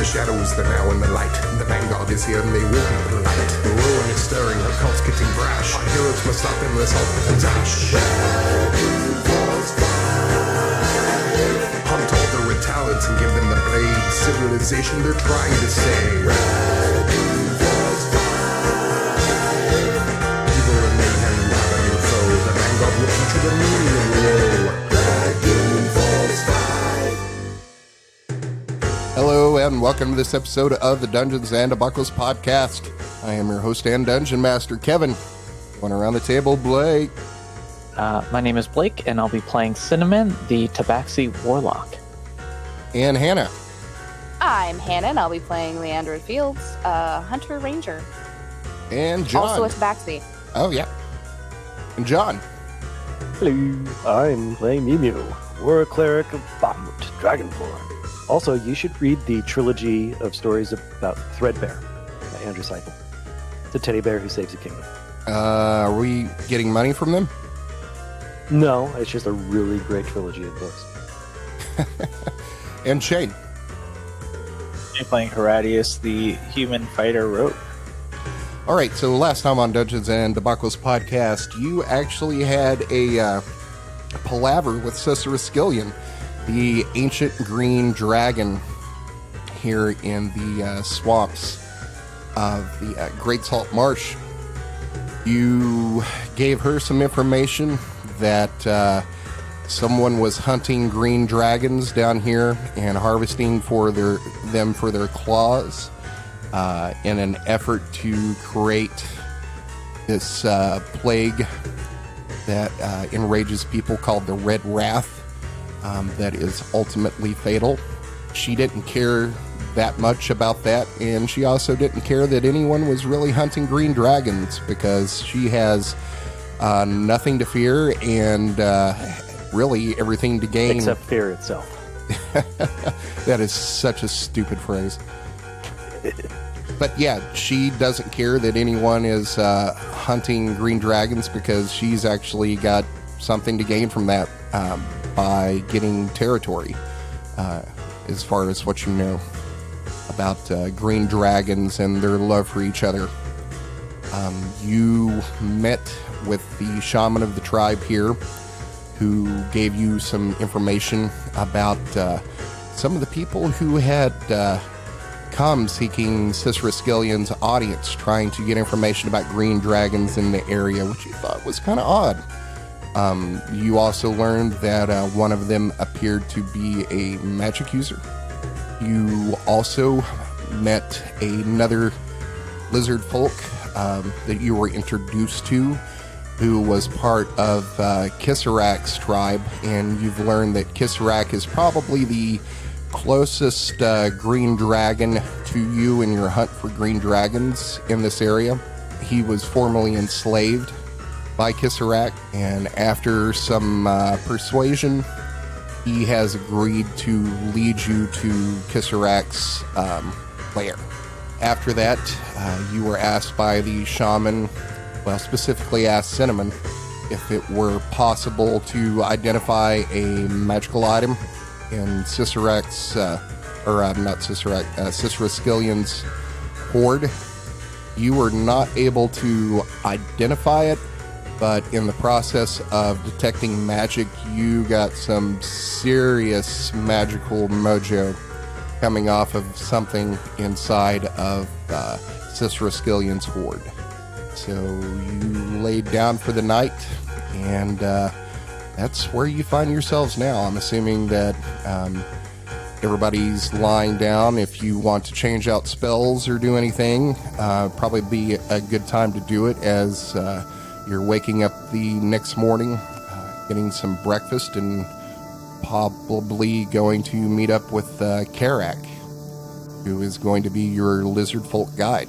shadows, the now and the light. The vanguard is here and they will be polite. The ruin is stirring, her cult's getting brash. Our heroes must stop them, let's help with a dash. Hunt all the red talents and give them the blade. Civilization they're trying to save. Evil and mayhem have a new foe. The vanguard will teach you the meaning of woe. Hello and welcome to this episode of the Dungeons and Debacles podcast. I am your host and dungeon master, Kevin. Going around the table, Blake. My name is Blake, and I'll be playing Cinnamon, the Tabaxi Warlock. And Hannah. I'm Hannah, and I'll be playing Leandre Fields, Hunter Ranger. And John. Also a Tabaxi. Oh, yeah. And John. Hello, I'm playing Mjömjö, War Cleric of Bahamut, Dragonborn. Also, you should read the trilogy of stories about Threadbare by Andrew Seipel. It's a teddy bear who saves a kingdom. Are we getting money from them? No, it's just a really great trilogy of books. And Shane. I'm playing Horatius, the human fighter rogue. All right, so last time on Dungeons and Debacles podcast, you actually had a palaver with Siseraskillion, the ancient green dragon here in the swamps of the Great Salt Marsh. You gave her some information that someone was hunting green dragons down here and harvesting for them for their claws in an effort to create this plague that enrages people called the Red Wrath. That is ultimately fatal. She didn't care that much about that, and she also didn't care that anyone was really hunting green dragons because she has nothing to fear and really everything to gain. Except fear itself. That is such a stupid phrase. But yeah, she doesn't care that anyone is hunting green dragons because she's actually got something to gain from that by getting territory, as far as what you know about green dragons and their love for each other. You met with the shaman of the tribe here, who gave you some information about some of the people who had come seeking Siseraskillion's audience, trying to get information about green dragons in the area, which you thought was kind of odd. You also learned that one of them appeared to be a magic user. You also met another lizardfolk that you were introduced to, who was part of Kissarak's tribe, and you've learned that Kissarak is probably the closest green dragon to you in your hunt for green dragons in this area. He was formerly enslaved by Kissarak, and after some persuasion, he has agreed to lead you to Kissarak's lair. After that, you were asked by the shaman, well, specifically asked Cinnamon, if it were possible to identify a magical item in Siseraskillion's hoard. You were not able to identify it, but in the process of detecting magic, you got some serious magical mojo coming off of something inside of Siseraskillion's hoard. So you laid down for the night, and that's where you find yourselves now. I'm assuming that everybody's lying down. If you want to change out spells or do anything, probably be a good time to do it as you're waking up the next morning, getting some breakfast, and probably going to meet up with Karak, who is going to be your lizardfolk guide.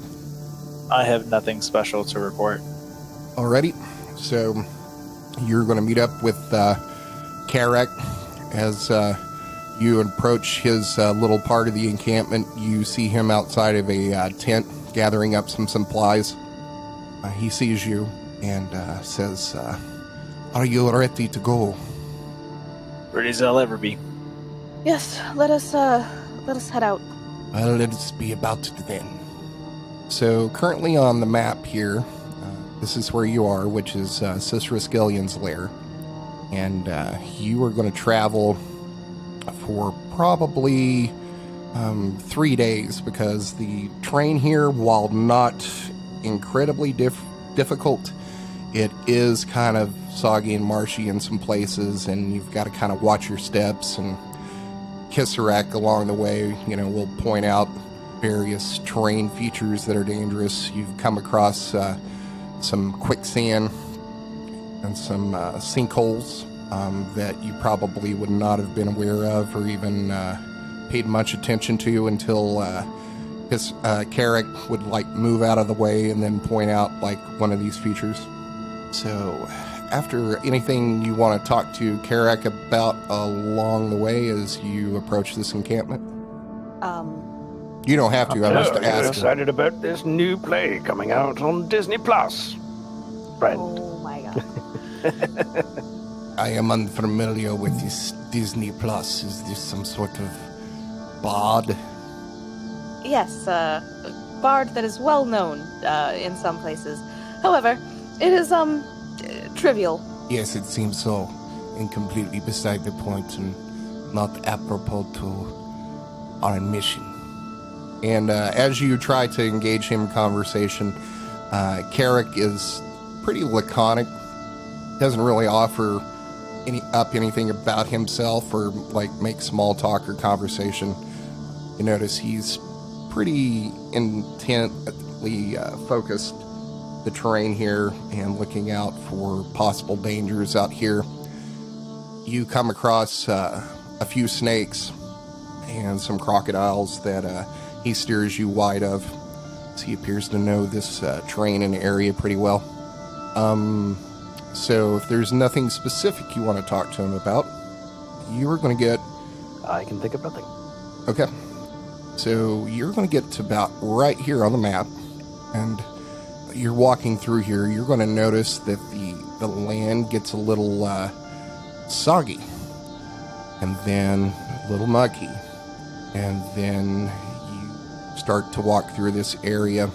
I have nothing special to report. Alrighty, so you're going to meet up with Karak. As you approach his little part of the encampment, you see him outside of a tent gathering up some supplies. He sees you and says, "Are you ready to go?" Ready as I'll ever be. Yes, let us head out. Well, let's be about it then. So currently on the map here, this is where you are, which is Cicerus Gillion's lair. And you are going to travel for probably 3 days, because the terrain here, while not incredibly difficult, it is kind of soggy and marshy in some places, and you've got to kind of watch your steps. And Kissarak along the way, will point out various terrain features that are dangerous. You've come across some quicksand and some sinkholes that you probably would not have been aware of or even paid much attention to until Carrick would move out of the way and then point out one of these features. So after anything you want to talk to Carrick about along the way as you approach this encampment? You don't have to. I was just asking. Excited about this new play coming out on Disney Plus. Friend. Oh my god. I am unfamiliar with this Disney Plus. Is this some sort of bard? Yes, a bard that is well known in some places. However, it is trivial. Yes, it seems so. And completely beside the point and not apropos to our mission. And as you try to engage him in conversation, Carrick is pretty laconic. Doesn't really offer anything about himself or make small talk or conversation. You notice he's pretty intently focused the terrain here and looking out for possible dangers out here. You come across a few snakes and some crocodiles that he steers you wide of. So he appears to know this terrain and area pretty well. So if there's nothing specific you want to talk to him about, you are going to get... I can think of nothing. Okay. So you're going to get to about right here on the map, and you're walking through here. You're going to notice that the land gets a little soggy, and then a little mucky, and then you start to walk through this area.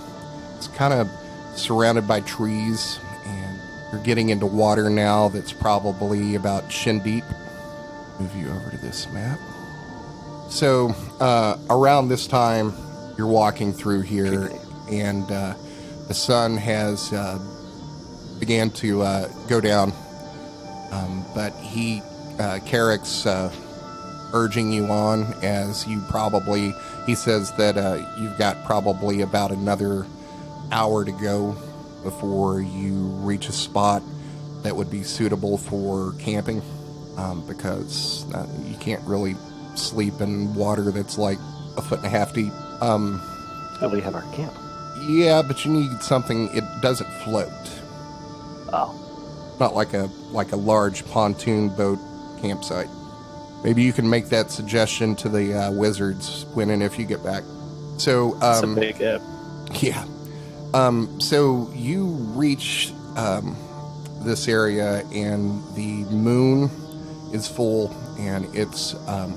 It's kind of surrounded by trees, and you're getting into water now that's probably about shin deep. Move you over to this map. So around this time, you're walking through here, and the sun has began to go down, but Carrick's urging you on, as he says that you've got probably about another hour to go before you reach a spot that would be suitable for camping, because you can't really sleep in water that's 1.5 feet deep. So we have our camp. Yeah, but you need something, it doesn't float. Oh. Not like a large pontoon boat campsite. Maybe you can make that suggestion to the wizards when and if you get back. So, It's a big if. yeah. So you reach this area, and the moon is full, and it's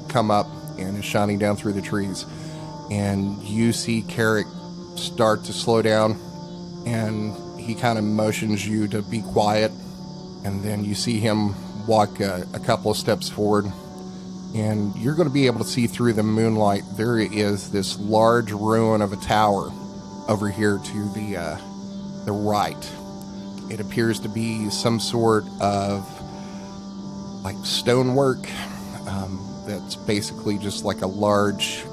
come up and is shining down through the trees. And you see Carrick start to slow down, and he kind of motions you to be quiet. And then you see him walk a couple of steps forward, and you're going to be able to see through the moonlight. There is this large ruin of a tower over here to the right. It appears to be some sort of stonework that's basically just a large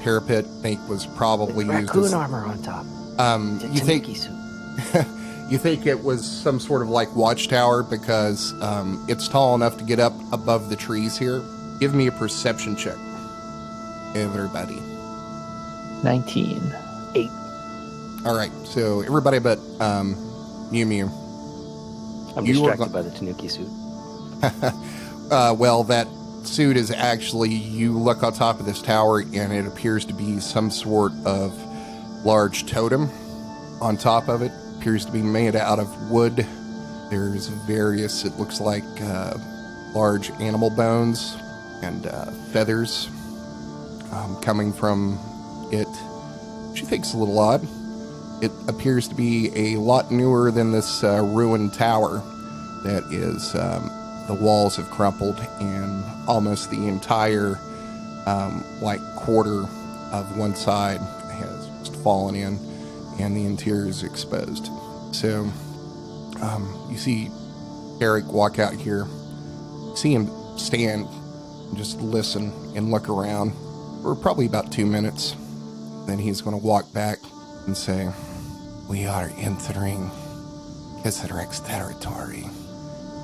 parapet. I think was probably used raccoon armor on top. You think you think it was some sort of watchtower, because it's tall enough to get up above the trees here. Give me a perception check, everybody. 19. 8. All right, so everybody but Mjömjö. I'm distracted by the Tanuki suit. Well, that suit is actually, you look on top of this tower, and it appears to be some sort of large totem on top of it. Appears to be made out of wood. There's various, it looks like large animal bones and feathers coming from She thinks a little odd. It appears to be a lot newer than this ruined tower that is, the walls have crumpled and almost the entire, quarter of one side has just fallen in and the interior is exposed. So, you see Eric walk out here, see him stand, and just listen and look around for probably about 2 minutes. Then he's going to walk back and say, "We are entering Kesserek's territory.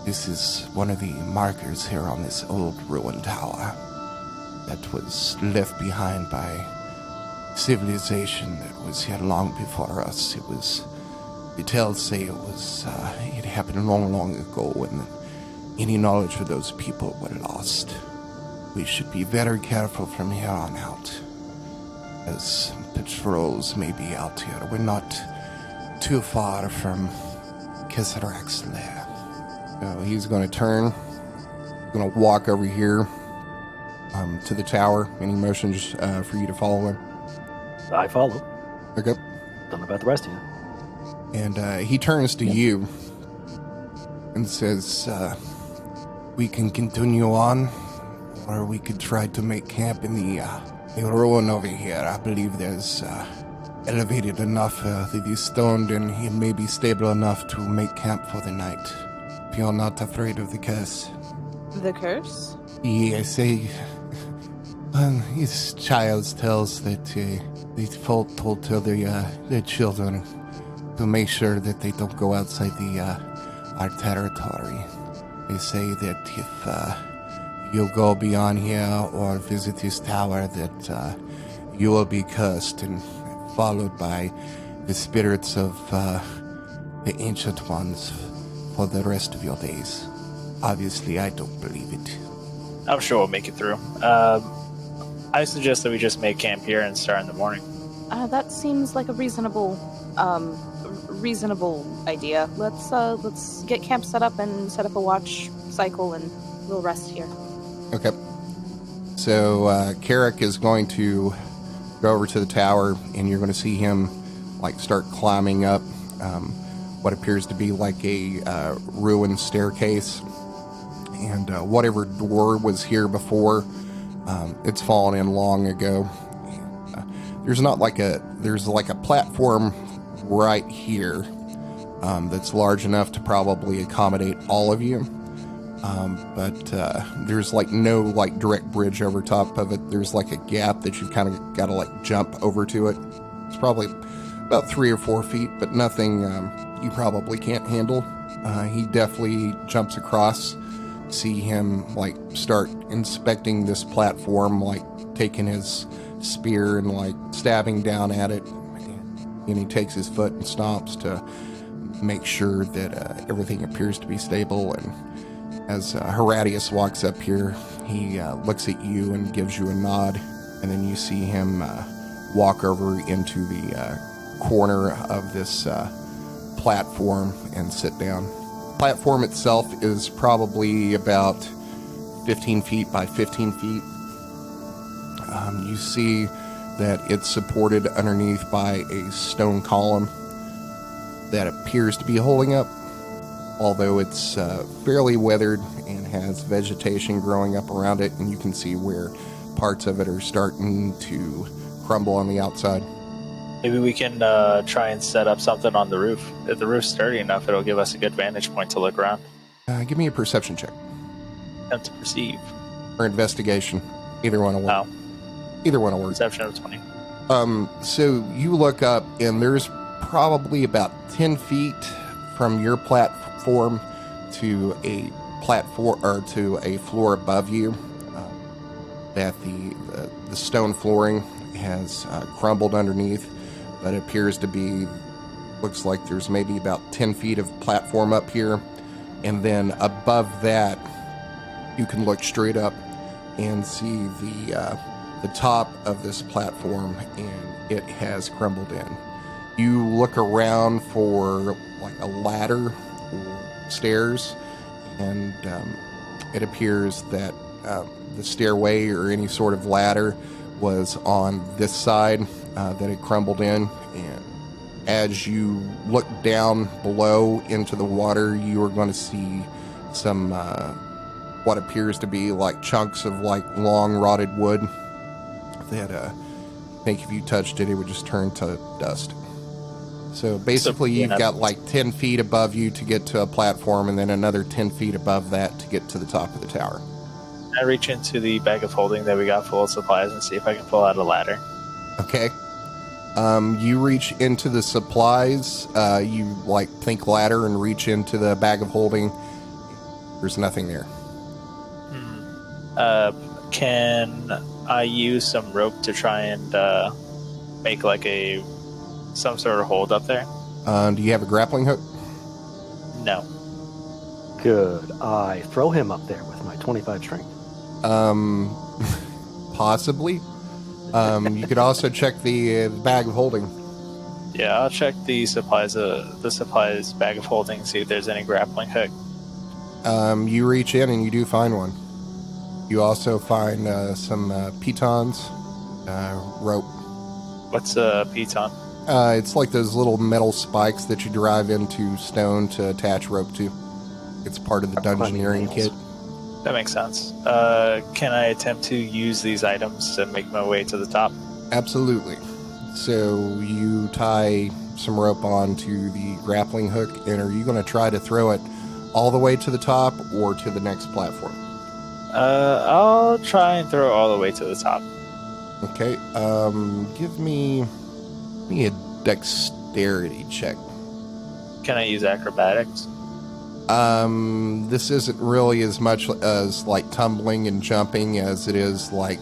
This is one of the markers here on this old ruined tower that was left behind by civilization that was here long before us. The tales say it happened long, long ago when any knowledge of those people were lost. We should be very careful from here on out, as patrols may be out here. We're not too far from Kesserek's lair." So he's going to turn, going to walk over here to the tower. Any motions for you to follow him? I follow. Okay. Don't know about the rest of you. And he turns to you and says, "We can continue on, or we could try to make camp in the ruin over here. I believe there's elevated enough that is stoned and it may be stable enough to make camp for the night. If you're not afraid of the curse." The curse? Yes, his child tells that the folk told to their children to make sure that they don't go outside our territory. They say that if you go beyond here or visit this tower, that you will be cursed and followed by the spirits of the ancient ones for the rest of your days. Obviously, I don't believe it. I'm sure we'll make it through. I suggest that we just make camp here and start in the morning. That seems like a reasonable idea. Let's get camp set up and set up a watch cycle, and we'll rest here. Okay. So, Carrick is going to go over to the tower, and you're going to see him, start climbing up what appears to be like a ruined staircase. And whatever door was here before, it's fallen in long ago. There's a platform right here that's large enough to probably accommodate all of you. But there's no direct bridge over top of it. There's a gap that you've kind of got to jump over to it. It's probably about 3 or 4 feet, but nothing you probably can't handle. He definitely jumps across. See him start inspecting this platform, taking his spear and stabbing down at it. And he takes his foot and stomps to make sure that everything appears to be stable. And as Horatius walks up here, he looks at you and gives you a nod, and then you see him walk over into the corner of this platform and sit down. The platform itself is probably about 15 feet by 15 feet. You see that it's supported underneath by a stone column that appears to be holding up, although it's fairly weathered and has vegetation growing up around it, and you can see where parts of it are starting to crumble on the outside. Maybe we can try and set up something on the roof. If the roof's sturdy enough, it'll give us a good vantage point to look around. Give me a perception check. Attempt to perceive. Or investigation. Either one will work. Oh. Either one will work. Perception of 20. So you look up, and there's probably about 10 feet from your platform to a platform or to a floor above you. That the stone flooring has crumbled underneath, but it appears to be, looks like there's maybe about 10 feet of platform up here, and then above that you can look straight up and see the top of this platform, and it has crumbled in. You look around for a ladder or stairs, and it appears that the stairway or any sort of ladder was on this side that it crumbled in, and as you look down below into the water, you are going to see some what appears to be like chunks of like long rotted wood that I think if you touched it, it would just turn to dust. So basically you've got like 10 feet above you to get to a platform, and then another 10 feet above that to get to the top of the tower. I reach into the bag of holding that we got full of supplies and see if I can pull out a ladder. Okay. You reach into the supplies, you like think ladder and reach into the bag of holding. There's nothing there. Can I use some rope to try and make like some sort of hold up there? Do you have a grappling hook? No. Could I throw him up there with my 25 strength? Possibly. You could also check the bag of holding. Yeah, I'll check the supplies bag of holding, see if there's any grappling hook. You reach in and you do find one. You also find some pitons, rope. What's a piton? It's like those little metal spikes that you drive into stone to attach rope to. It's part of the dungeoneering kit. That makes sense. Can I attempt to use these items to make my way to the top? Absolutely. So you tie some rope onto the grappling hook, and are you going to try to throw it all the way to the top or to the next platform? I'll try and throw it all the way to the top. Okay. Give me a dexterity check. Can I use acrobatics? This isn't really as much as like tumbling and jumping as it is like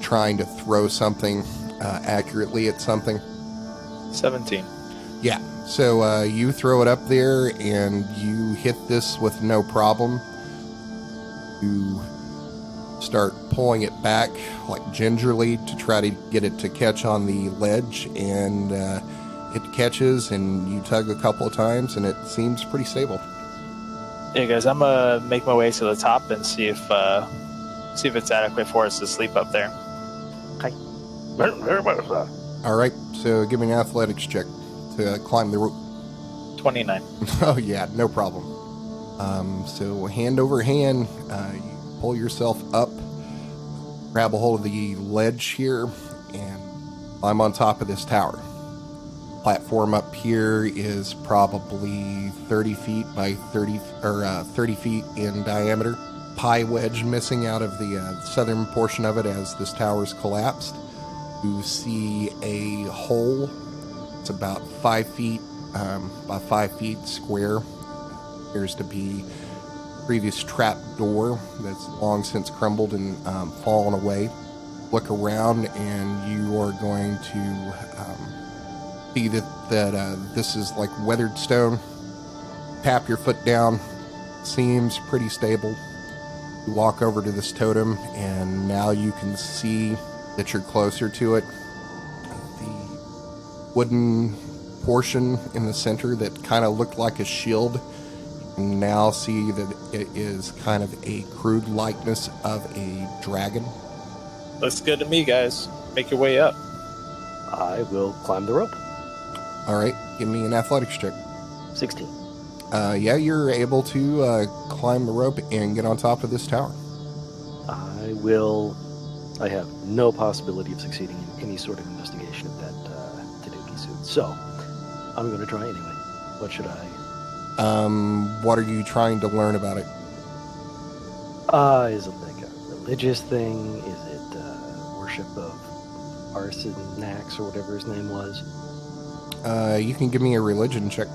trying to throw something accurately at something. 17. Yeah. So you throw it up there and you hit this with no problem. You start pulling it back like gingerly to try to get it to catch on the ledge, and it catches, and you tug a couple of times and it seems pretty stable. Yeah, guys, I'm gonna make my way to the top and see if it's adequate for us to sleep up there. All right, so give me an athletics check to climb the rope. 29. Oh yeah, no problem. So hand over hand, you pull yourself up, grab a hold of the ledge here, and climb on top of this tower. Platform up here is probably 30 feet by 30 feet in diameter. Pie wedge missing out of the southern portion of it as this tower's collapsed. You see a hole. It's about 5 feet by 5 feet square. Appears to be a previous trap door that's long since crumbled and fallen away. Look around and you are going to see that this is like weathered stone. Tap your foot down. Seems pretty stable. You walk over to this totem and now you can see that you're closer to it. The wooden portion in the center that kind of looked like a shield, you can now see that it is kind of a crude likeness of a dragon. Looks good to me, guys. Make your way up. I will climb the rope. All right, give me an athletics check. 16. Yeah, you're able to climb the rope and get on top of this tower. I have no possibility of succeeding in any sort of investigation of that Taduki suit, so I'm going to try anyway. What should I? What are you trying to learn about it? Is it like a religious thing? Is it worship of Arseniax or whatever his name was? You can give me a religion check.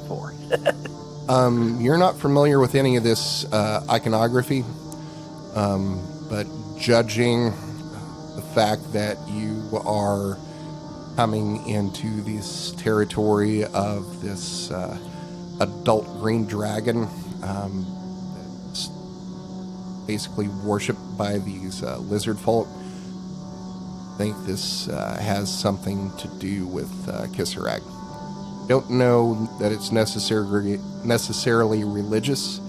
4. You're not familiar with any of this iconography, but judging the fact that you are coming into this territory of this adult green dragon, that's basically worshipped by these lizard folk, I think this has something to do with Kisarag. Don't know that it's necessarily religious,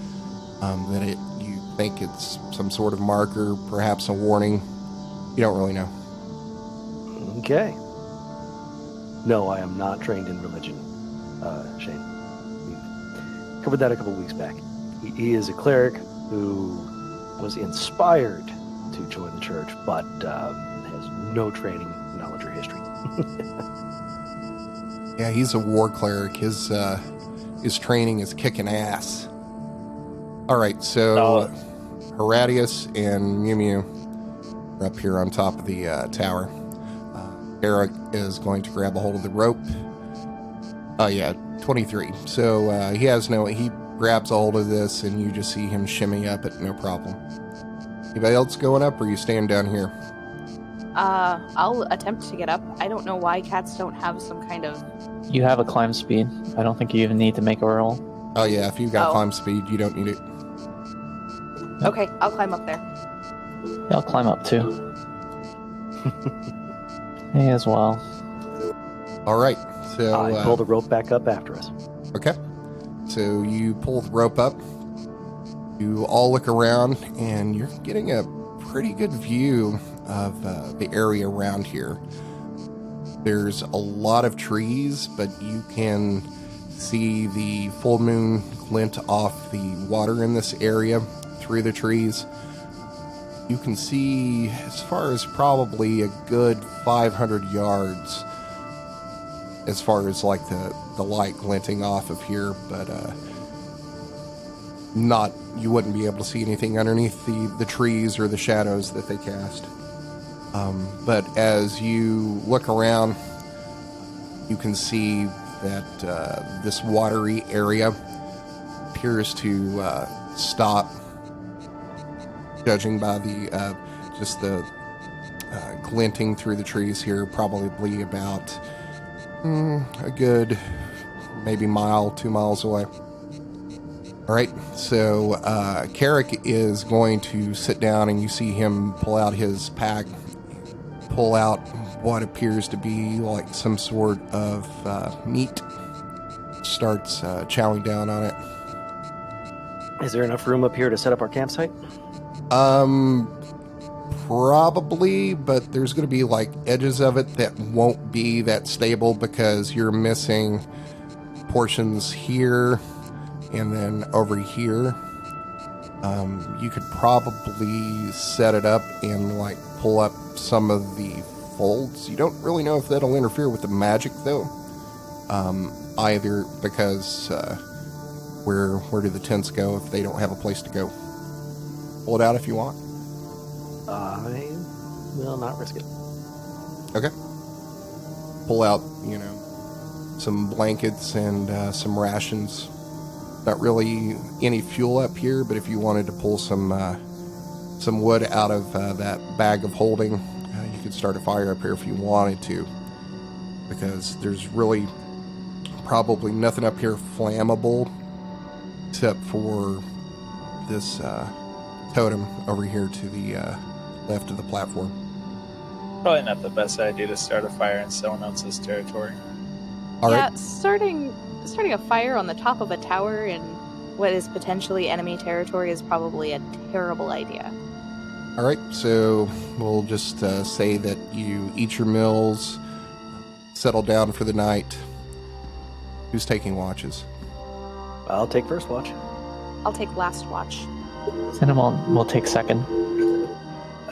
that you think it's some sort of marker, perhaps a warning. You don't really know. Okay. No, I am not trained in religion, Shane. We covered that a couple weeks back. He is a cleric who was inspired to join the church, but has no training, knowledge, or history. Yeah, he's a war cleric. His training is kicking ass. All right, so Horatius and Mjömjö are up here on top of the tower. Eric is going to grab a hold of the rope. Oh yeah, 23. So he grabs a hold of this, and you just see him shimmy up it, no problem. Anybody else going up, or are you staying down here? I'll attempt to get up. I don't know why cats don't have some kind of... You have a climb speed. I don't think you even need to make a roll. Oh yeah, if you've got climb speed, you don't need it. Okay, I'll climb up there. Yeah, I'll climb up too. Me as well. All right, so I pull the rope back up after us. Okay, so you pull the rope up. You all look around, and you're getting a pretty good view of the area around here. There's a lot of trees, but you can see the full moon glint off the water in this area through the trees. You can see as far as probably a good 500 yards as far as like the light glinting off of here, but you wouldn't be able to see anything underneath the trees or the shadows that they cast. But as you look around, you can see that this watery area appears to stop, judging by the glinting through the trees here, probably about a good maybe 2 miles away. All right, so Carrick is going to sit down, and you see him pull out his pack, pull out what appears to be like some sort of meat, starts chowing down on it. Is there enough room up here to set up our campsite? Probably, but there's going to be like edges of it that won't be that stable because you're missing portions here and then over here. You could probably set it up and like pull up some of the folds. You don't really know if that'll interfere with the magic though, either, because where do the tents go if they don't have a place to go? Pull it out if you want. I will not risk it. Okay. Pull out, some blankets and some rations. Not really any fuel up here, but if you wanted to pull some wood out of that bag of holding, you could start a fire up here if you wanted to, because there's really probably nothing up here flammable except for this totem over here to the left of the platform. Probably not the best idea to start a fire in someone else's territory. All right. Yeah, starting a fire on the top of a tower in what is potentially enemy territory is probably a terrible idea. All right, so we'll just say that you eat your meals, settle down for the night. Who's taking watches? I'll take first watch. I'll take last watch. Cinnamon will take second.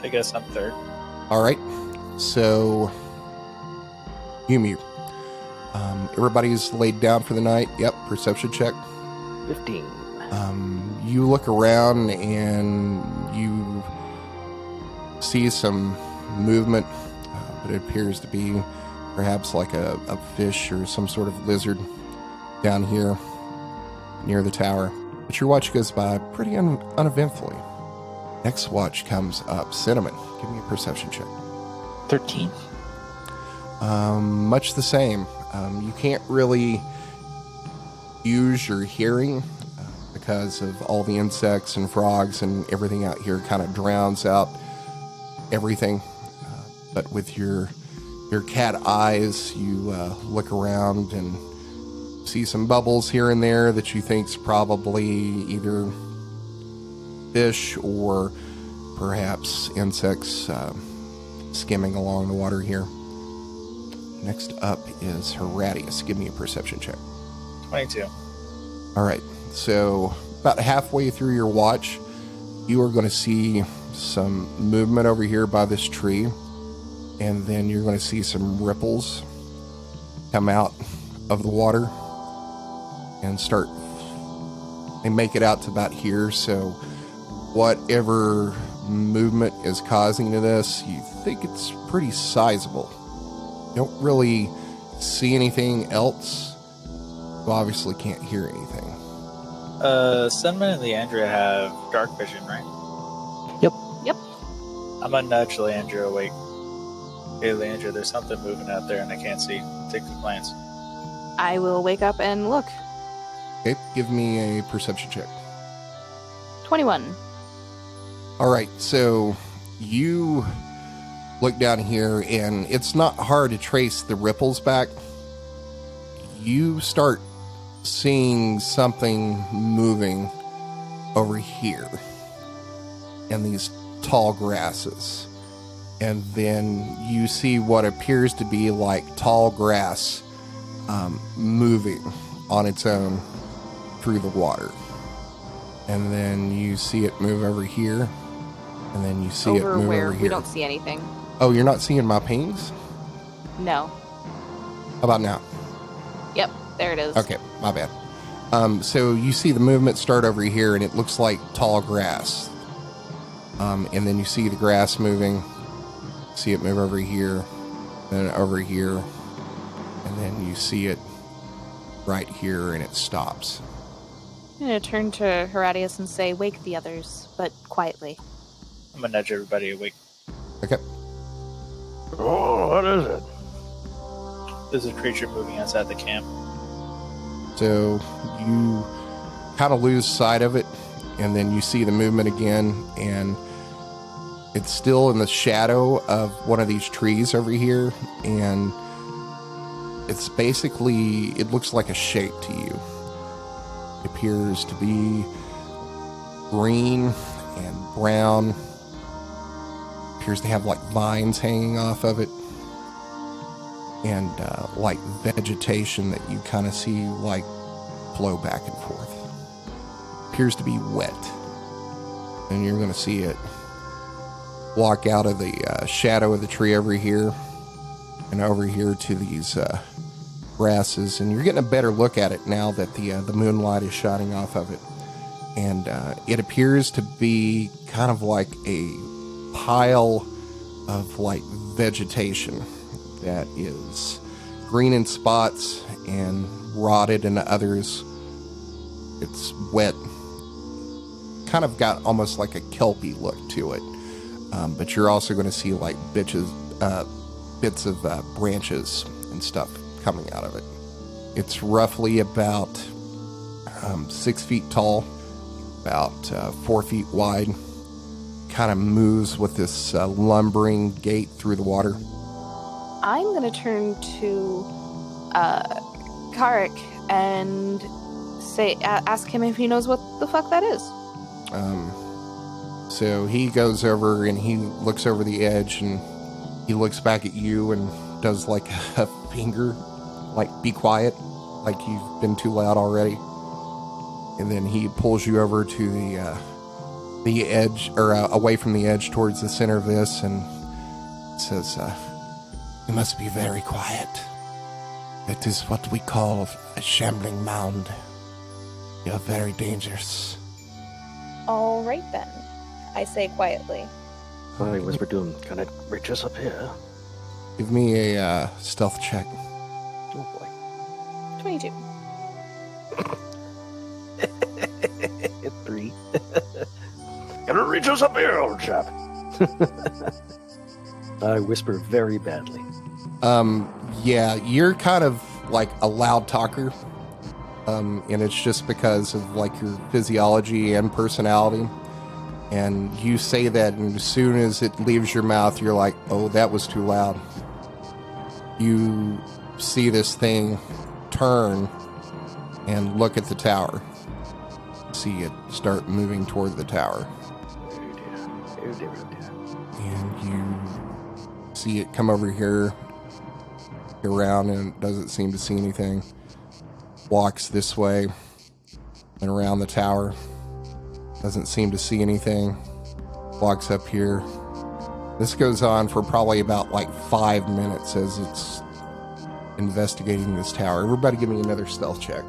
I guess I'm third. All right, so Mjömjö. Everybody's laid down for the night. Yep, perception check. 15. You look around and you see some movement, but it appears to be perhaps like a fish or some sort of lizard down here near the tower. But your watch goes by pretty uneventfully. Next watch comes up. Cinnamon, give me a perception check. 13. Much the same. You can't really use your hearing because of all the insects and frogs and everything out here kind of drowns out everything. But with your cat eyes, you look around and see some bubbles here and there that you think's probably either fish or perhaps insects skimming along the water here. Next up is Horatius. Give me a perception check. 22. All right, so about halfway through your watch, you are going to see some movement over here by this tree, and then you're going to see some ripples come out of the water and start. They make it out to about here, so whatever movement is causing this, you think it's pretty sizable. You don't really see anything else. You obviously can't hear anything. Cinnamon and Leandre have dark vision, right? Yep. I'm gonna nudge Leandre awake. Hey, Leandre, there's something moving out there and I can't see. Take a glance. I will wake up and look. Okay, give me a perception check. 21. All right, so you look down here, and it's not hard to trace the ripples back. You start seeing something moving over here in these tall grasses. And then you see what appears to be like tall grass moving on its own through the water. And then you see it move over here. And then you see it move where over here. we don't see anything. Oh, you're not seeing my pings? No. How about now? Yep, there it is. Okay, my bad. So you see the movement start over here, and it looks like tall grass. And then you see the grass moving. See it move over here, then over here, and then you see it right here, and it stops. I'm going to turn to Horatius and say, wake the others, but quietly. I'm gonna nudge everybody awake. Okay. Oh, what is it? There's a creature moving outside the camp. So you kind of lose sight of it, and then you see the movement again, and it's still in the shadow of one of these trees over here, and it's basically, it looks like a shape to you. It appears to be green and brown. Appears to have like vines hanging off of it, and like vegetation that you kind of see like flow back and forth. Appears to be wet, and you're going to see it walk out of the shadow of the tree over here and over here to these grasses, and you're getting a better look at it now that the moonlight is shining off of it. And it appears to be kind of like a pile of like vegetation that is green in spots and rotted in others. It's wet, kind of got almost like a kelpy look to it. But you're also going to see like bits of branches and stuff coming out of it. It's roughly about 6 feet tall, about 4 feet wide. Kind of moves with this lumbering gait through the water. I'm going to turn to Karik and say, ask him if he knows what the fuck that is. So he goes over and he looks over the edge, and he looks back at you and does like a finger, like be quiet, like you've been too loud already. And then he pulls you over to the edge, or away from the edge towards the center of this, and says, "You must be very quiet. It is what we call a shambling mound. You're very dangerous." All right then, I say quietly. I whisper to him, can it reach us up here? Give me a stealth check. Oh boy. 22. 3. Can it reach us up here, old chap? I whisper very badly. Yeah, you're kind of like a loud talker. And it's just because of like your physiology and personality. And you say that, and as soon as it leaves your mouth, you're like, oh, that was too loud. You see this thing turn and look at the tower. See it start moving toward the tower. Oh dear. Oh dear, oh dear. And you See it come over here, around, and it doesn't seem to see anything. Walks this way and around the tower. Doesn't seem to see anything. Walks up here. This goes on for probably about like 5 minutes as it's investigating this tower. Everybody give me another stealth check.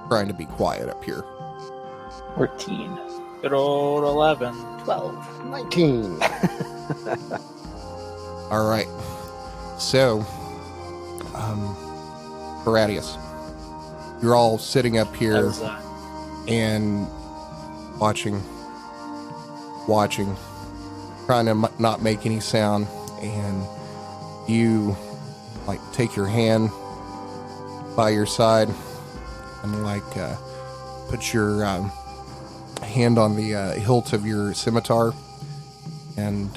Trying to be quiet up here. 14. Good old 11. 12. 19. All right. So, Horatius, you're all sitting up here As, and watching, trying to not make any sound, and you like take your hand by your side and like put your hand on the hilt of your scimitar, and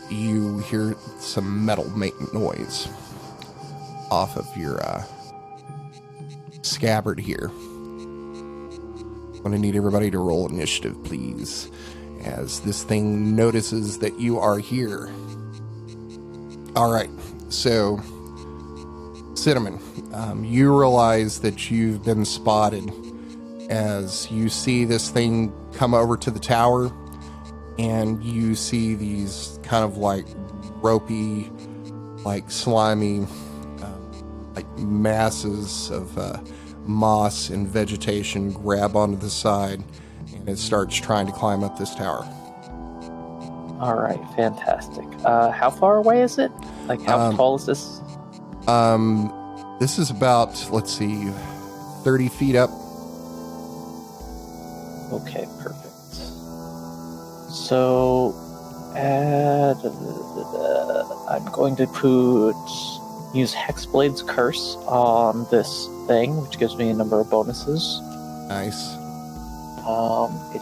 you hear some metal make noise off of your scabbard here. I'm going to need everybody to roll initiative, please, as this thing notices that you are here. All right, so Cinnamon, you realize that you've been spotted as you see this thing come over to the tower, and you see these kind of like ropey, like slimy, like masses of moss and vegetation grab onto the side, and it starts trying to climb up this tower. All right, fantastic. How far away is it? Like, how tall is this? This is about, let's see, 30 feet up. Okay, perfect. So, I'm going to use Hexblade's Curse on this thing, which gives me a number of bonuses. Nice. It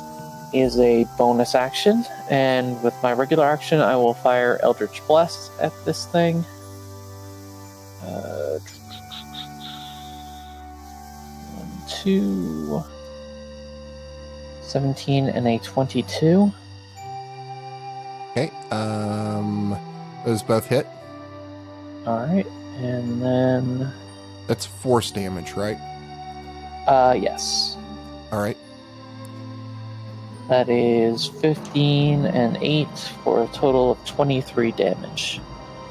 is a bonus action, and with my regular action, I will fire Eldritch Blast at this thing. 2, 17, and a 22. Okay, those both hit. Alright, and then... That's force damage, right? Yes. All right. That is 15 and 8 for a total of 23 damage.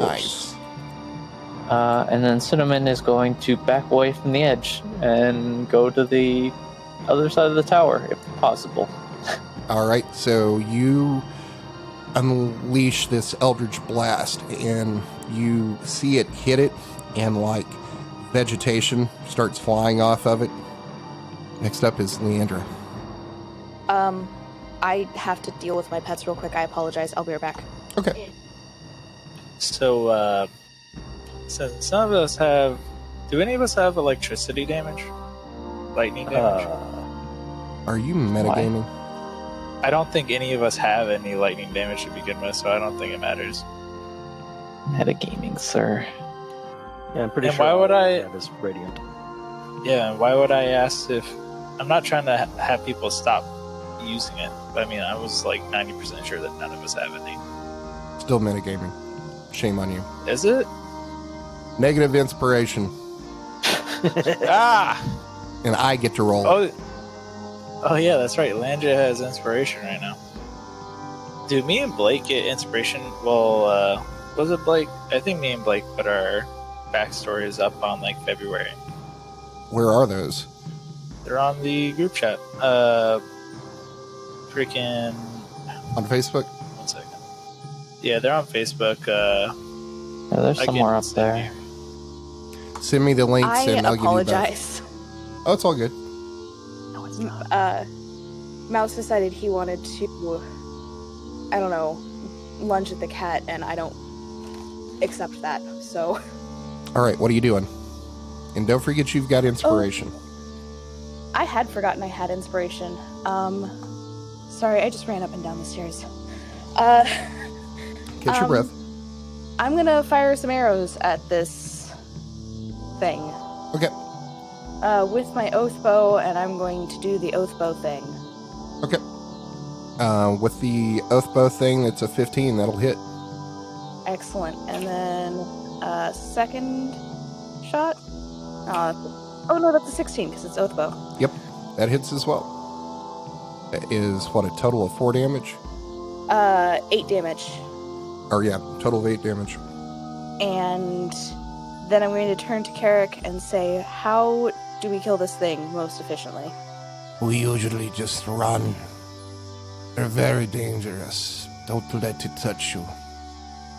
Nice. And then Cinnamon is going to back away from the edge and go to the other side of the tower, if possible. All right, so you unleash this Eldritch Blast, and you see it hit it, and like vegetation starts flying off of it. Next up is Leandre. I have to deal with my pets real quick. I apologize. I'll be right back. Okay. So, since some of us have... Do any of us have electricity damage? Lightning damage? Are you metagaming? I don't think any of us have any lightning damage to begin with, so I don't think it matters. Metagaming, sir. Yeah, I'm pretty And sure why would all I- have is radiant. Yeah, why would I ask if... I'm not trying to have people stop using it, but I mean, I was like 90% sure that none of us have any. Still metagaming. Shame on you. Is it? Negative inspiration. Ah! And I get to roll. Oh yeah, that's right. Leandre has inspiration right now. Dude, me and Blake get inspiration. Well, was it Blake? I think me and Blake put our backstories up on like February. Where are those? They're on the group chat. Freaking. On Facebook? 1 second. Yeah, they're on Facebook. Yeah, they're I somewhere can up send there. you. Send me the links I and I'll apologize. give you both. Oh, it's all good. No, it's not. Mouse decided he wanted to, I don't know, lunge at the cat, and I don't accept that, so... All right, what are you doing? And don't forget you've got inspiration. I had forgotten I had inspiration. Sorry, I just ran up and down the stairs. Catch your breath. I'm gonna fire some arrows at this thing. Okay. With my oath bow, and I'm going to do the oath bow thing. Okay. With the oath bow thing, it's a 15. That'll hit. Excellent. And then second shot. Oh no, that's a 16 because it's Oathbow. Yep, that hits as well. That is, what, a total of 4 damage? 8 damage. Or yeah, total of 8 damage. And then I'm going to turn to Carrick and say, how do we kill this thing most efficiently? We usually just run. They're very dangerous. Don't let it touch you.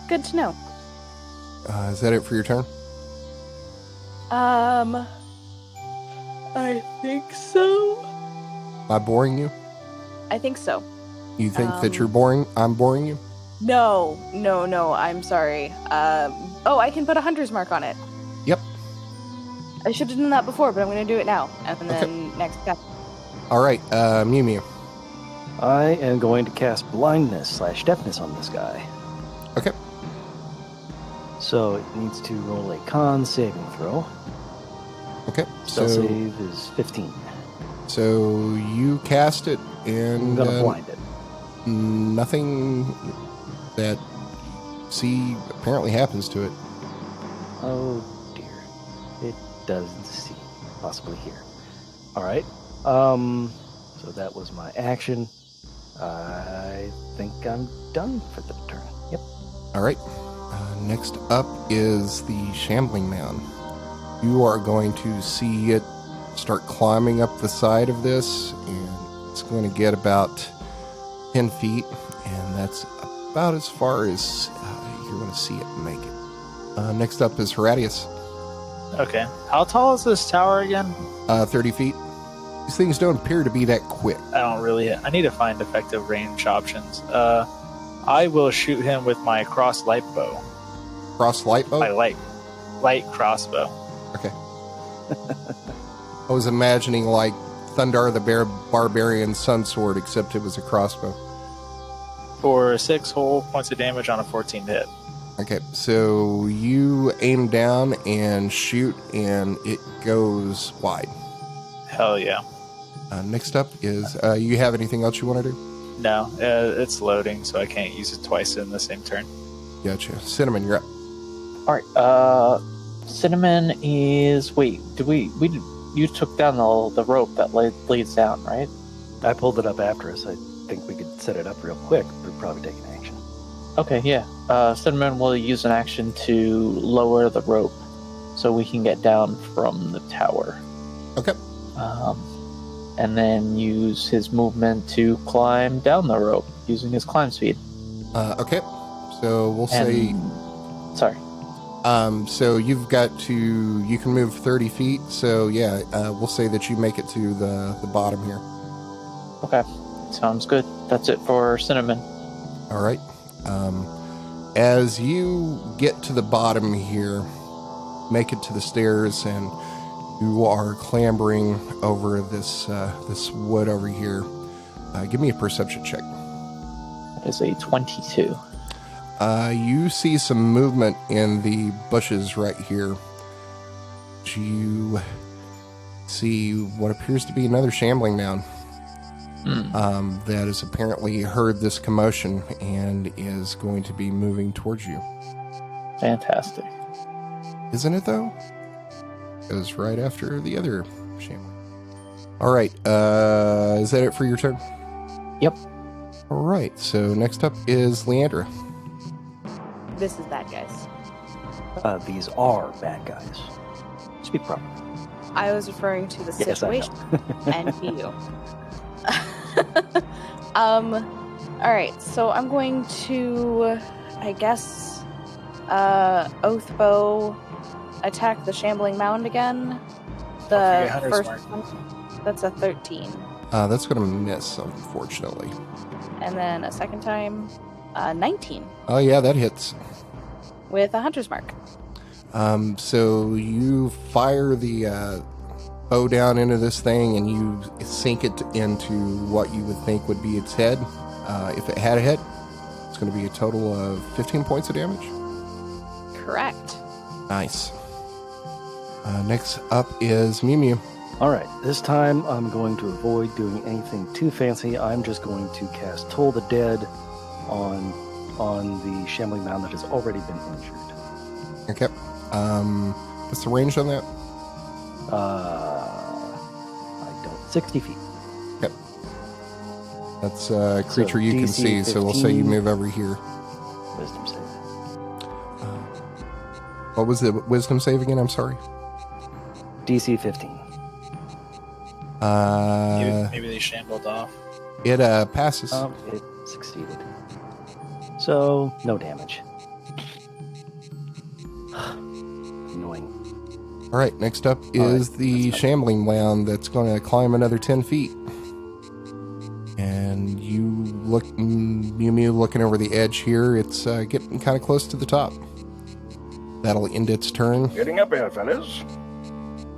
Good to know. Is that it for your turn? I think so. Am I boring you? I think so. You think that you're boring? I'm boring you? No, I'm sorry. I can put a hunter's mark on it. Yep. I should have done that before, but I'm going to do it now. And then next step. All right, Mjömjö. I am going to cast blindness/deafness on this guy. Okay. So it needs to roll a con saving throw. Okay. Spell save is 15. So you cast it, and I'm gonna blind it. Nothing that see apparently happens to it. Oh dear. It doesn't see. Possibly here. Alright. So that was my action. I think I'm done for the turn. Yep. All right. Next up is the Shambling Mound. You are going to see it start climbing up the side of this, and it's going to get about 10 feet, and that's about as far as you're going to see it make it. Next up is Horatius. Okay. How tall is this tower again? 30 feet. These things don't appear to be that quick. I need to find effective range options. I will shoot him with my cross light bow. Cross light bow? My light crossbow. Okay. I was imagining like Thundar the Barbarian Sun Sword, except it was a crossbow. For 6 whole points of damage on a 14 hit. Okay, so you aim down and shoot, and it goes wide. Hell yeah. Next up is, you have anything else you want to do? No, it's loading, so I can't use it twice in the same turn. Gotcha. Cinnamon, you're up. All right. Cinnamon is. Wait, you took down the rope that leads down, right? I pulled it up after us. I think we could set it up real quick. We'd probably take an action. Okay, yeah. Cinnamon will use an action to lower the rope so we can get down from the tower. Okay. And then use his movement to climb down the rope using his climb speed. Okay. So we'll say. Sorry. So you've got to. You can move 30 feet. So yeah, we'll say that you make it to the bottom here. Okay. Sounds good. That's it for Cinnamon. All right. As you get to the bottom here, make it to the stairs, and you are clambering over this wood over here. Give me a perception check. That is a 22. You see some movement in the bushes right here. You see what appears to be another shambling mound. That has apparently heard this commotion and is going to be moving towards you. Fantastic. Isn't it, though? It was right after the other shambling. All right. Is that it for your turn? Yep. All right. So next up is Leandre. This is bad, guys. These are bad guys. Speak properly. I was referring to the Yes, I know. situation and to you. Alright, so I'm going to, I guess, Oathbow attack the Shambling Mound again. The Okay, first Hunter's one, that's a 13. That's going to miss, unfortunately. And then a second time, 19 Oh, yeah, that hits. with a Hunter's Mark. So you fire the bow down into this thing, and you sink it into what you would think would be its head. If it had a head, it's going to be a total of 15 points of damage. Correct. Nice. Next up is Mjömjö. Alright, this time I'm going to avoid doing anything too fancy. I'm just going to cast Toll the Dead on on the Shambling Mound that has already been injured. Okay. What's the range on that? I don't. 60 feet. Okay. That's a creature you can DC see, so we'll say you 15. move over here. Wisdom save. What was the wisdom save again? I'm sorry. DC 15. Maybe they shambled off. It passes. It succeeded. So, no damage. Annoying. All right, next up is the that's fine. Shambling Mound that's going to climb another 10 feet. And you look, Mjömjö looking over the edge here, it's getting kind of close to the top. That'll end its turn. Getting up here, fellas.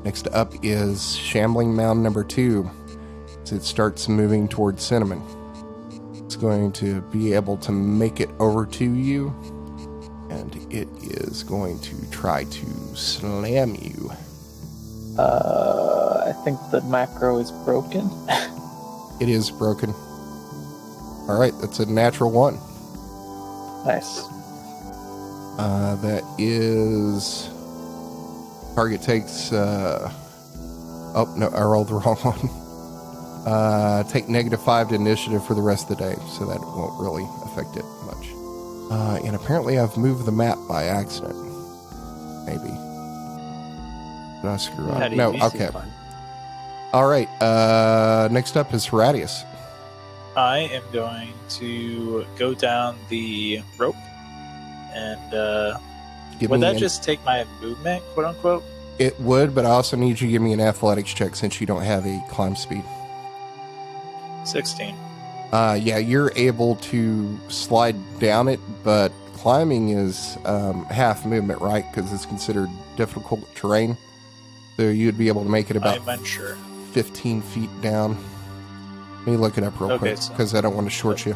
Next up is Shambling Mound number 2. As it starts moving towards Cinnamon. It's going to be able to make it over to you. And it is going to try to slam you. I think the macro is broken. It is broken. Alright, that's a natural 1. Nice. That is... Target takes... Oh, no, I rolled the wrong one. Take -5 to initiative for the rest of the day, so that won't really affect it much. And apparently I've moved the map by accident. Maybe. Did I screw up? No, okay. Alright, next up is Horatius. I am going to go down the rope, and would that just take my movement, quote unquote? It would, but I also need you to give me an athletics check since you don't have a climb speed. 16. Yeah, you're able to slide down it, but climbing is half movement, right? Because it's considered difficult terrain. So you'd be able to make it about I'm unsure. 15 feet down. Let me look it up real quick, because I don't want to short you.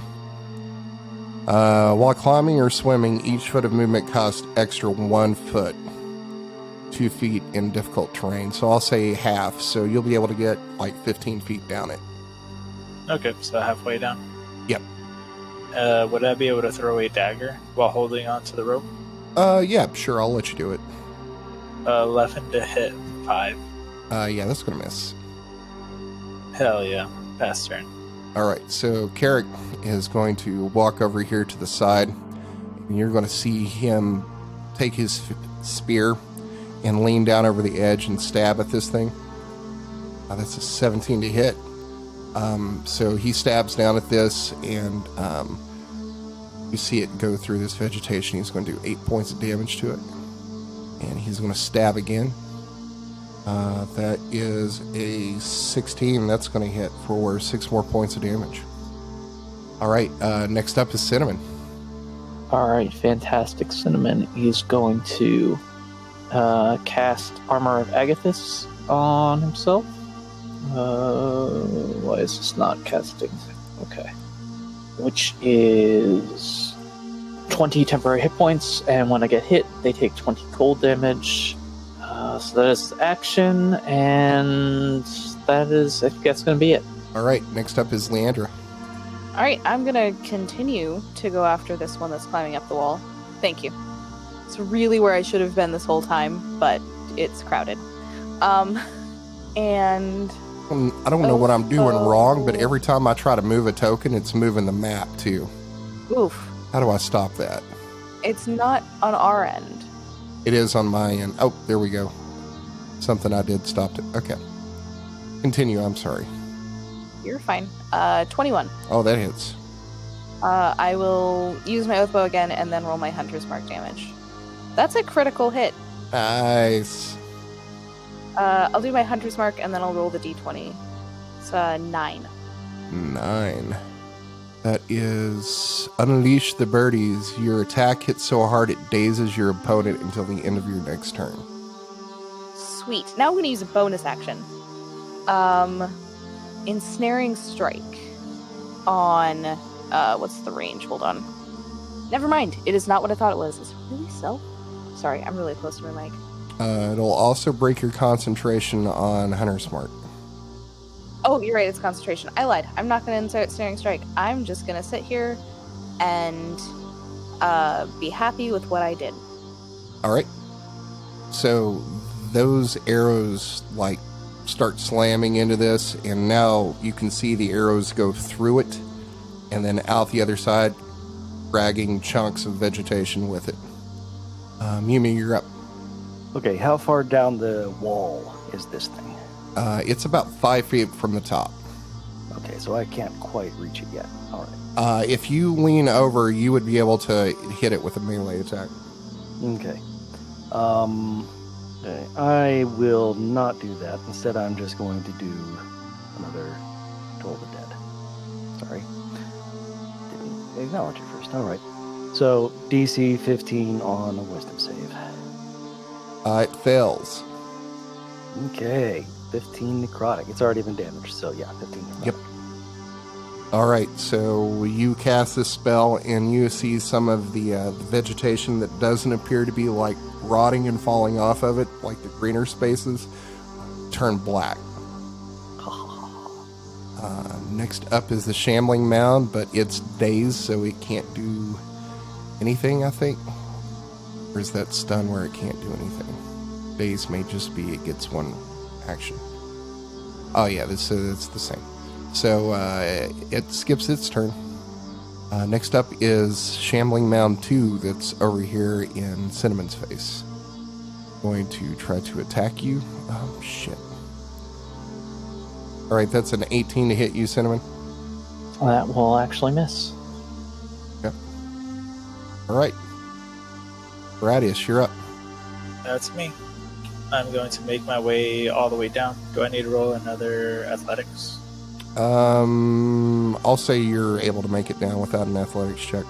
While climbing or swimming, each foot of movement costs extra 1 foot. 2 feet in difficult terrain. So I'll say half, so you'll be able to get like 15 feet down it. Okay, so halfway down. Yep. Would I be able to throw a dagger while holding onto the rope? Yeah, sure, I'll let you do it. 11 to hit 5. Yeah, that's gonna miss. Hell yeah. Pass turn. Alright, so Carrick is going to walk over here to the side, and you're going to see him take his spear and lean down over the edge and stab at this thing. That's a 17 to hit. So he stabs down at this, and you see it go through this vegetation. He's going to do 8 points of damage to it. And he's going to stab again. That is a 16. That's going to hit for 6 more points of damage. Alright, next up is Cinnamon. Alright, fantastic. Cinnamon is going to cast Armor of Agathis on himself. Why is this not casting? Okay. Which is 20 temporary hit points, and when I get hit, they take 20 cold damage. So that is action, and that is, I think that's going to be it. Alright, next up is Leandre. Alright, I'm gonna continue to go after this one that's climbing up the wall. Thank you. It's really where I should have been this whole time, but it's crowded. And... I don't know what I'm doing wrong, but every time I try to move a token, it's moving the map, too. Oof. How do I stop that? It's not on our end. It is on my end. Oh, there we go. Something I did stopped it. Okay. Continue, I'm sorry. You're fine. 21. Oh, that hits. I will use my Oathbow again and then roll my Hunter's Mark damage. That's a critical hit. Nice. I'll do my Hunter's Mark and then I'll roll the d20. It's 9. 9. That is Unleash the Birdies. Your attack hits so hard it dazes your opponent until the end of your next turn. Sweet. Now I'm going to use a bonus action. Ensnaring Strike on... what's the range? Hold on. Never mind. It is not what I thought it was. It's really self? Sorry, I'm really close to my mic. It'll also break your concentration on Hunter's Mark. Oh, you're right. It's concentration. I lied. I'm not going to insert Snaring Strike. I'm just going to sit here and be happy with what I did. All right. So those arrows like start slamming into this, and now you can see the arrows go through it and then out the other side, dragging chunks of vegetation with it. Mjömjö, you're up. Okay, how far down the wall is this thing? It's about 5 feet from the top. Okay, so I can't quite reach it yet. All right. If you lean over, you would be able to hit it with a melee attack. Okay. Okay, I will not do that. Instead, I'm just going to do another Toll the Dead. Sorry. Didn't acknowledge it first. All right. So, DC 15 on a wisdom save. It fails. Okay. 15 necrotic. It's already been damaged, so yeah, 15 necrotic. Yep. All right, so you cast this spell, and you see some of the vegetation that doesn't appear to be like rotting and falling off of it, like the greener spaces, turn black. Next up is the Shambling Mound, but it's dazed, so it can't do anything, I think. Or is that stun where it can't do anything? Dazed may just be it gets one action. Oh yeah, it's the same. So it skips its turn. Next up is Shambling Mound 2 that's over here in Cinnamon's face. Going to try to attack you. Oh, shit. Alright, that's an 18 to hit you, Cinnamon. That will actually miss. Yep. Alright. Horatius, you're up. That's me. I'm going to make my way all the way down. Do I need to roll another athletics? I'll say you're able to make it down without an athletics check.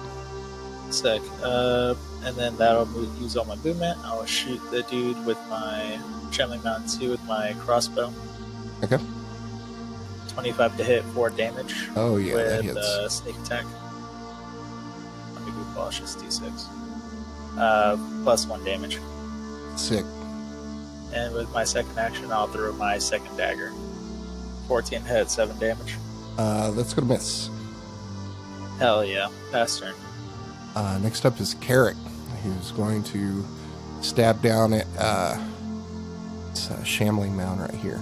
Sick. And then that'll use all my movement. I'll shoot the dude with my Shambling Mound 2 with my crossbow. Okay. 25 to hit, 4 damage. Oh, yeah, that with hits. Sneak attack. Let me be cautious, D6. Plus 1 damage. Sick. And with my second action, I'll throw my second dagger. 14 hit, 7 damage. That's gonna miss. Hell yeah. Pass turn. Next up is Carrick, who's going to stab down at this Shambling Mound right here.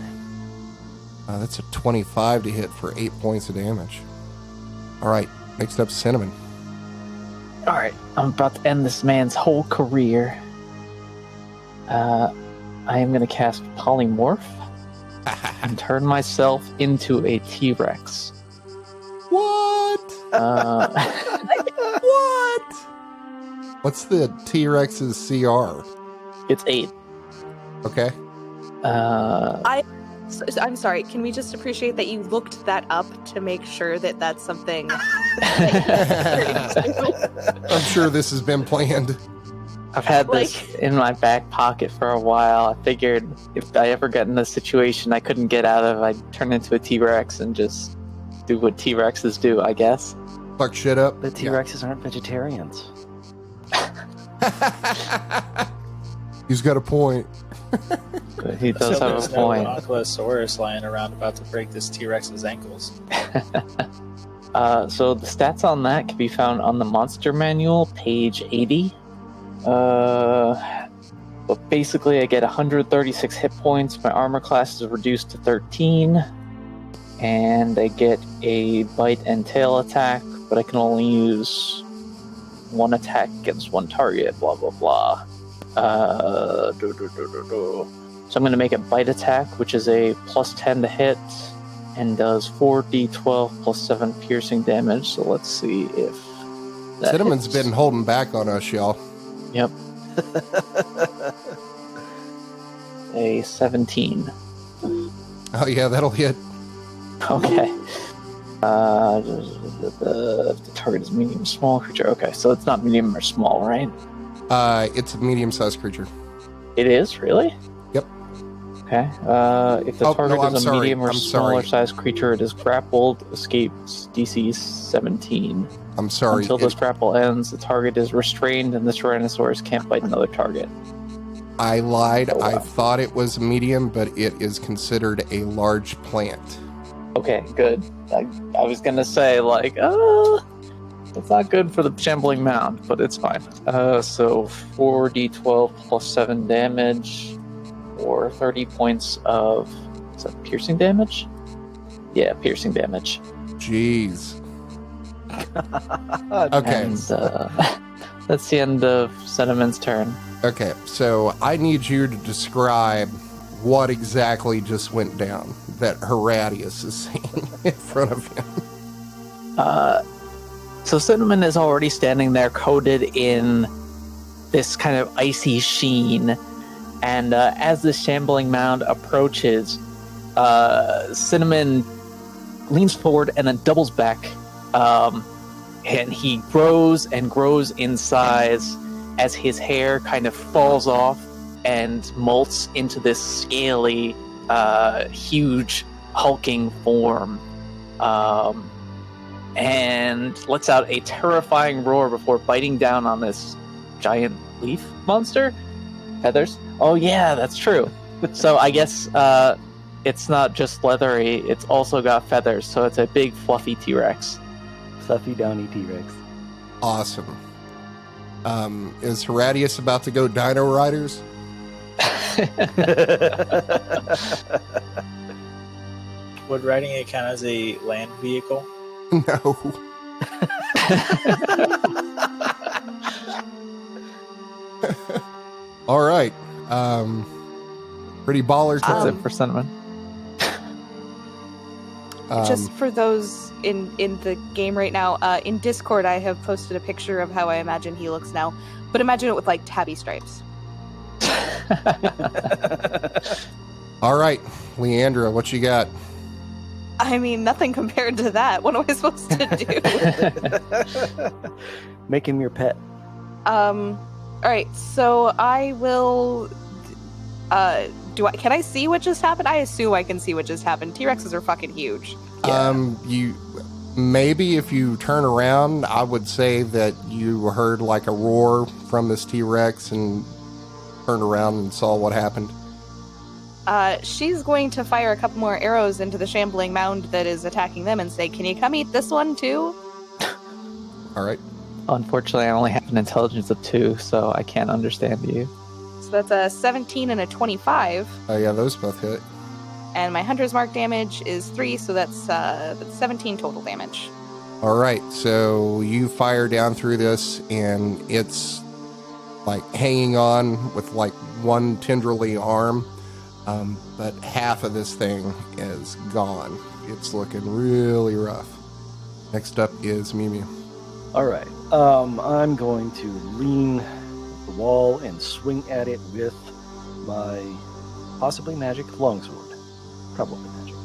That's a 25 to hit for 8 points of damage. Alright, next up Cinnamon. Alright, I'm about to end this man's whole career. I am going to cast Polymorph and turn myself into a T-Rex. What? What? What's the T-Rex's CR? It's 8. Okay. I'm sorry, can we just appreciate that you looked that up to make sure that that's something that I'm sure this has been planned. I've had this in my back pocket for a while. I figured if I ever got in a situation I couldn't get out of, I'd turn into a T-Rex and just do what T-Rexes do, I guess. Fuck shit up. But T-Rexes aren't vegetarians. He's got a point. But he does have there's a point. no Ankylosaurus lying around about to break this T-Rex's ankles. So the stats on that can be found on the Monster Manual, page 80. But basically I get 136 hit points, my armor class is reduced to 13, and I get a bite and tail attack, but I can only use one attack against one target, blah blah blah. So I'm going to make a bite attack, which is a plus 10 to hit, and does 4d12 plus 7 piercing damage, so let's see if that Cinnamon's hits. been holding back on us, y'all. Yep. A 17. Oh yeah, that'll hit. Okay. The target is medium small creature. Okay, so it's not medium or small, right? It's a medium-sized creature. It is, really? Yep. Okay. If the target I'm is a sorry. medium or I'm smaller sorry. sized creature, it is grappled, escapes DC 17. I'm sorry. Until this grapple ends, the target is restrained and the Tyrannosaurus can't bite another target. I lied. Oh, wow. I thought it was medium, but it is considered a large plant. Okay, good. I was gonna say, It's not good for the Shambling Mound, but it's fine. So 4d12 plus 7 damage, or 30 points of... Is that piercing damage? Yeah, piercing damage. Jeez. Okay. And that's the end of Sentiment's turn. Okay, so I need you to describe what exactly just went down that Horatius is seeing in front of him. So Cinnamon is already standing there coated in this kind of icy sheen. And as the Shambling Mound approaches, Cinnamon leans forward and then doubles back. And he grows and grows in size as his hair kind of falls off and molts into this scaly, huge, hulking form. And lets out a terrifying roar before biting down on this giant leaf monster. Feathers? Oh yeah, that's true. So I guess it's not just leathery, it's also got feathers, so it's a big fluffy T-Rex. Fluffy, downy T-Rex. Awesome. Is Horatius about to go Dino Riders? Would riding it count as a land vehicle? No. All right. Pretty baller That's turn. it for Cinnamon. Just for those in the game right now, in Discord I have posted a picture of how I imagine he looks now, but imagine it with like tabby stripes. All right, Leandre, what you got? I mean, nothing compared to that. What am I supposed to do? Make him your pet. All right, so I will. Can I see what just happened? I assume I can see what just happened. T-Rexes are fucking huge. You maybe if you turn around, I would say that you heard like a roar from this T-Rex and turned around and saw what happened. She's going to fire a couple more arrows into the Shambling Mound that is attacking them and say, "Can you come eat this one too?" All right. Unfortunately, I only have an intelligence of 2, so I can't understand you. So that's a 17 and a 25. Oh yeah, those both hit. And my Hunter's Mark damage is 3, so that's 17 total damage. All right, so you fire down through this, and it's like hanging on with like one tendrily arm, but half of this thing is gone. It's looking really rough. Next up is Mjömjö. All right. I'm going to lean the wall and swing at it with my possibly magic longsword. Probably magic.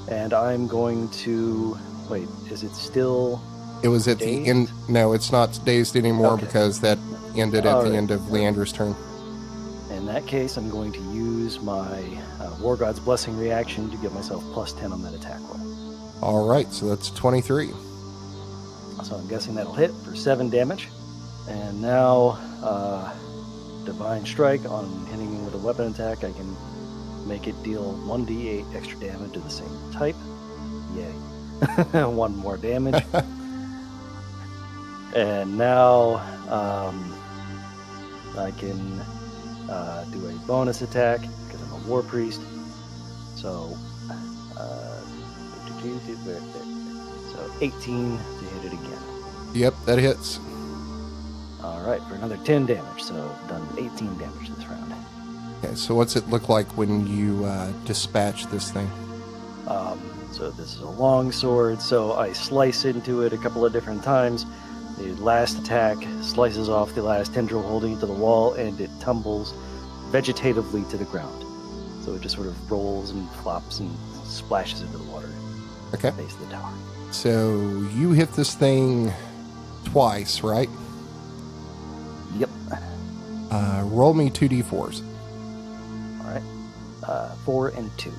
And I'm going to... Wait, is it still... It was at dazed? the end. No, it's not dazed anymore Okay. because that ended at All the right. end of Leandre's turn. In that case, I'm going to use my War God's Blessing reaction to give myself plus 10 on that attack roll. All right, so that's 23. So I'm guessing that'll hit for 7 damage. And now, Divine Strike on hitting with a weapon attack, I can make it deal 1d8 extra damage to the same type. Yay. 1 more damage. And now, I can do a bonus attack because I'm a War Priest. So, 18 to hit it again. Yep, that hits. Alright, for another 10 damage, so done 18 damage this round. Okay, so what's it look like when you dispatch this thing? So this is a long sword, so I slice into it a couple of different times. The last attack slices off the last tendril holding it to the wall, and it tumbles vegetatively to the ground. So it just sort of rolls and flops and splashes into the water Okay, at the base of the tower. so you hit this thing twice, right? Yep. Roll me 2d4s. Alright. 4 and 2.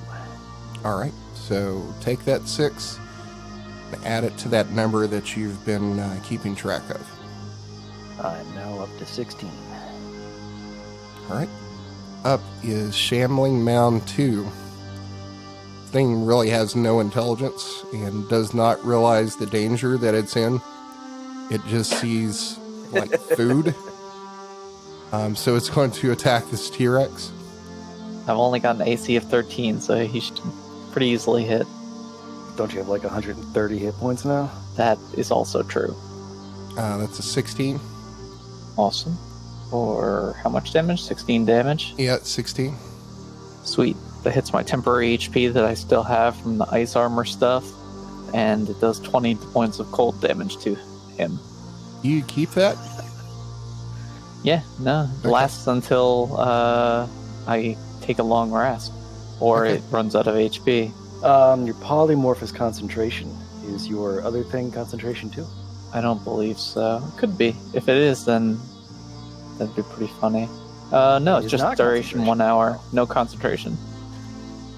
All right, so take that 6 and add it to that number that you've been keeping track of. I'm now up to 16. All right, up is Shambling Mound 2. Thing really has no intelligence and does not realize the danger that it's in. It just sees like food. So it's going to attack this T-Rex. I've only got an AC of 13, so he should pretty easily hit. Don't you have like 130 hit points now? That is also true. That's a 16. Awesome. For how much damage? 16 damage? Yeah, 16. Sweet. That hits my temporary HP that I still have from the ice armor stuff. And it does 20 points of cold damage to him. You keep that? Yeah, no. It lasts until I take a long rest. Or Okay. it runs out of HP. Your polymorphous concentration. Is your other thing concentration too? I don't believe so. It could be. If it is, then that'd be pretty funny. No, it's It's just not duration concentration. 1 hour. No concentration.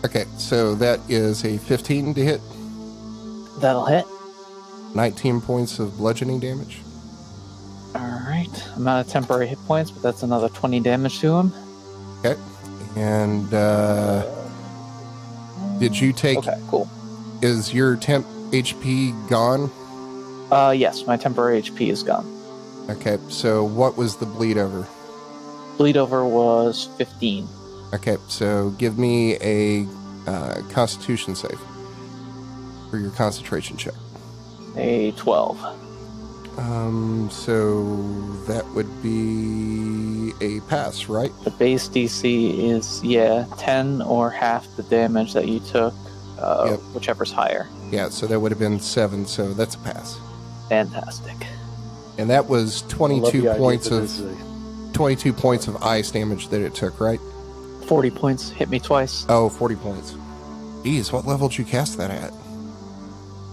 Okay, so that is a 15 to hit. That'll hit. 19 points of bludgeoning damage. Alright. I'm out of temporary hit points, but that's another 20 damage to him. Okay. And did you take... Okay, cool. Is your temp HP gone? Yes, my temporary HP is gone. Okay, so what was the bleed over? Bleed over was 15. Okay, so give me a Constitution save for your concentration check. A 12. So that would be a pass, right? The base DC is, 10 or half the damage that you took, Yep. whichever's higher. Yeah, so that would have been 7, so that's a pass. Fantastic. And that was I love 22 the idea points that of this is 22 points of ice damage that it took, right? 40 points. Hit me twice. Oh, 40 points. Geez, what level did you cast that at?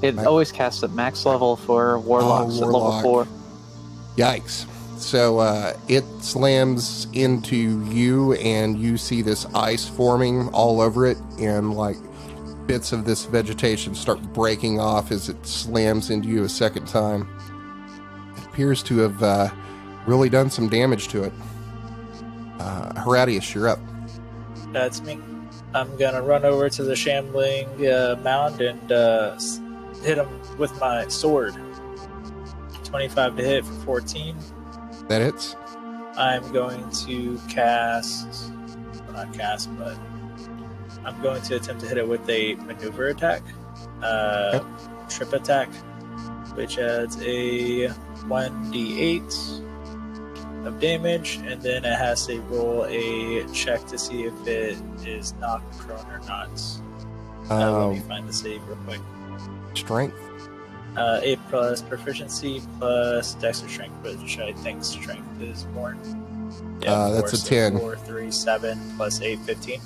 It Right. always casts at max level for Warlocks at level Warlock. 4. Yikes. So it slams into you, and you see this ice forming all over it, and like bits of this vegetation start breaking off as it slams into you a second time. It appears to have really done some damage to it. Horatius, you're up. That's me. I'm gonna run over to the Shambling mound and hit him with my sword. 25 to hit for 14. That hits. I'm going to cast, well, not cast, but I'm going to attempt to hit it with a maneuver attack, trip attack, which adds a 1d8 of damage, and then it has to roll a check to see if it is knocked prone or not. Let me find the save real quick. Strength. 8 plus proficiency plus Dexter strength, which I think strength is more. That's a 10. 4, 3, 7 plus 8, 15.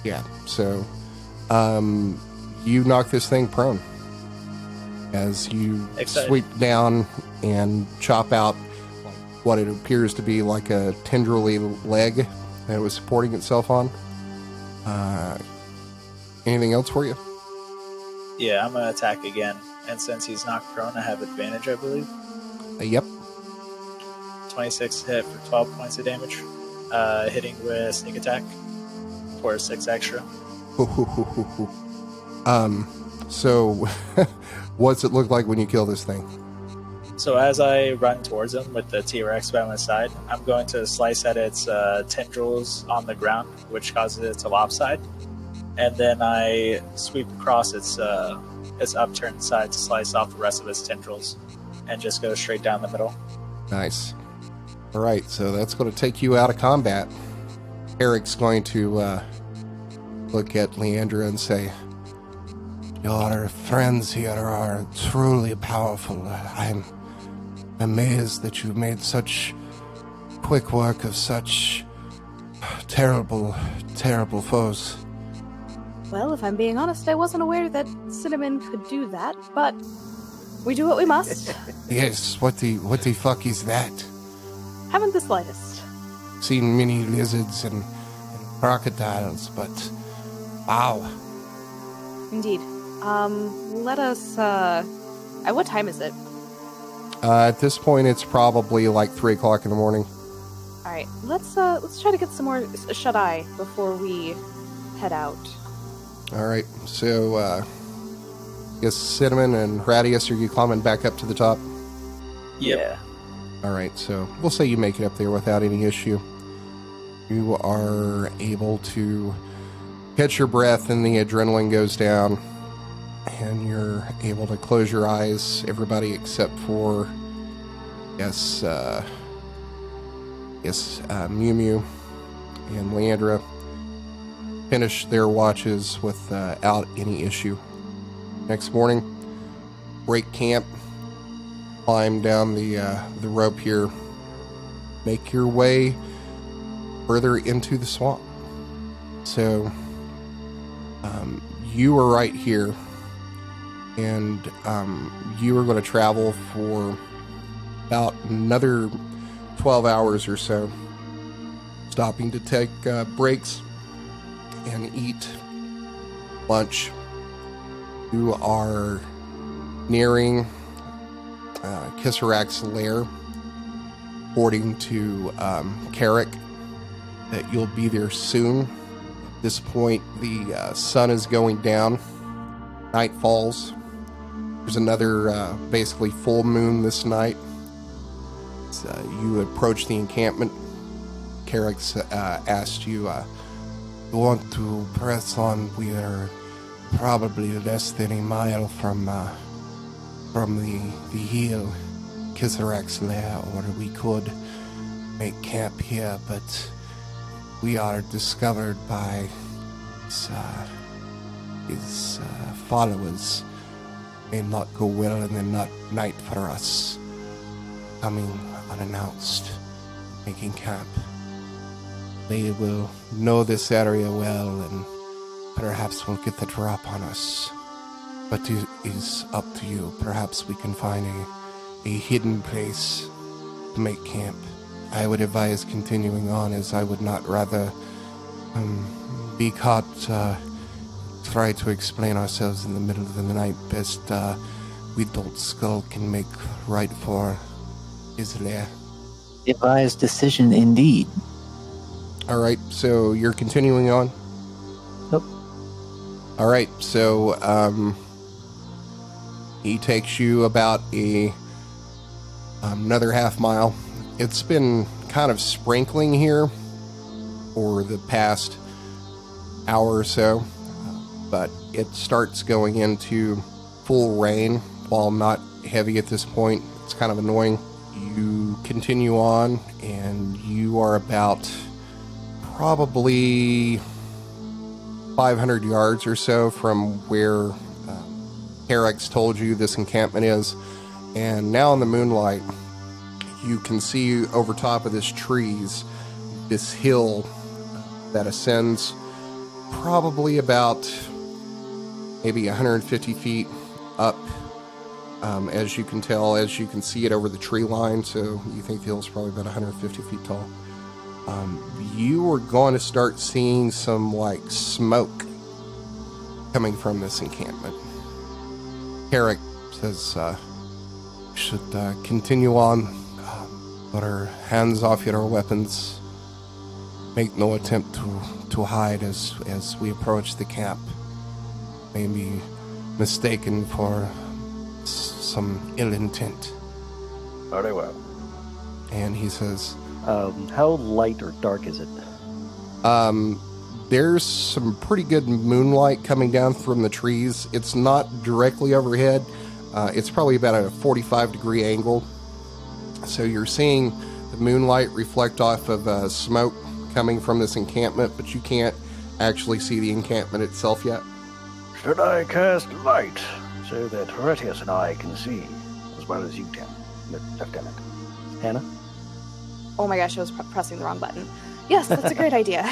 Yeah, so you knock this thing prone as you Excited. sweep down and chop out what it appears to be like a tendrily leg that it was supporting itself on. Anything else for you? Yeah, I'm gonna attack again, and since he's knocked prone, I have advantage, I believe. Yep. 26 hit for 12 points of damage, hitting with sneak attack for 6 extra. So what's it look like when you kill this thing? So as I run towards him with the T-Rex by my side, I'm going to slice at its tendrils on the ground, which causes it to lopside, and then I sweep across its upturned side to slice off the rest of its tendrils, and just go straight down the middle. Nice. All right, so that's going to take you out of combat. Eric's going to look at Leandre and say, "Your friends here are truly powerful. I'm amazed that you made such quick work of such terrible, terrible foes." Well, if I'm being honest, I wasn't aware that Cinnamon could do that, but we do what we must. Yes, what the fuck is that? Haven't the slightest. Seen many lizards and crocodiles, but wow. Indeed. Let us, what time is it? At this point, it's probably like 3 o'clock in the morning. Alright, let's try to get some more shut-eye before we head out. All right, so guess Cinnamon and Horatius, are you climbing back up to the top? Yep. Yeah. All right, so we'll say you make it up there without any issue. You are able to catch your breath and the adrenaline goes down, and you're able to close your eyes. Everybody except for, Mjömjö and Leandre finish their watches without any issue. Next morning, break camp, climb down the rope here, make your way further into the swamp. So you are right here, and you are going to travel for about another 12 hours or so, stopping to take breaks and eat lunch. You are nearing Kissarak's lair, according to Carrick, that you'll be there soon. At this point, the sun is going down, night falls. There's another basically full moon this night. As you approach the encampment, Carrick's asked you, you want to press on? We are probably less than a mile from the hill, Kissarak's lair, or we could make camp here, but we are discovered by his followers. May not go well in the night for us, coming unannounced, making camp. They will know this area well and perhaps will get the drop on us. But it is up to you. Perhaps we can find a hidden place to make camp. I would advise continuing on, as I would not rather be caught try to explain ourselves in the middle of the night. Best we don't skulk and make right for his lair. Advised decision indeed. All right, so you're continuing on? Nope. All right, so he takes you about another half mile. It's been kind of sprinkling here for the past hour or so, but it starts going into full rain, while not heavy at this point. It's kind of annoying. You continue on, and you are about probably 500 yards or so from where Carrick's told you this encampment is. And now in the moonlight, you can see over top of this trees, this hill that ascends probably about maybe 150 feet up, as you can tell, as you can see it over the tree line. So you think the hill's probably about 150 feet tall. You are going to start seeing some like smoke coming from this encampment. Carrick says, should continue on, put our hands off your weapons, make no attempt to hide as we approach the camp. May be mistaken for some ill intent. Very well. And he says, how light or dark is it? there's some pretty good moonlight coming down from the trees. It's not directly overhead. It's probably about a 45-degree angle. So you're seeing the moonlight reflect off of smoke coming from this encampment, but you can't actually see the encampment itself yet. Should I cast light so that Horatius and I can see as well as you can, Lieutenant? Hannah? Oh my gosh, I was pressing the wrong button. Yes, that's a great idea.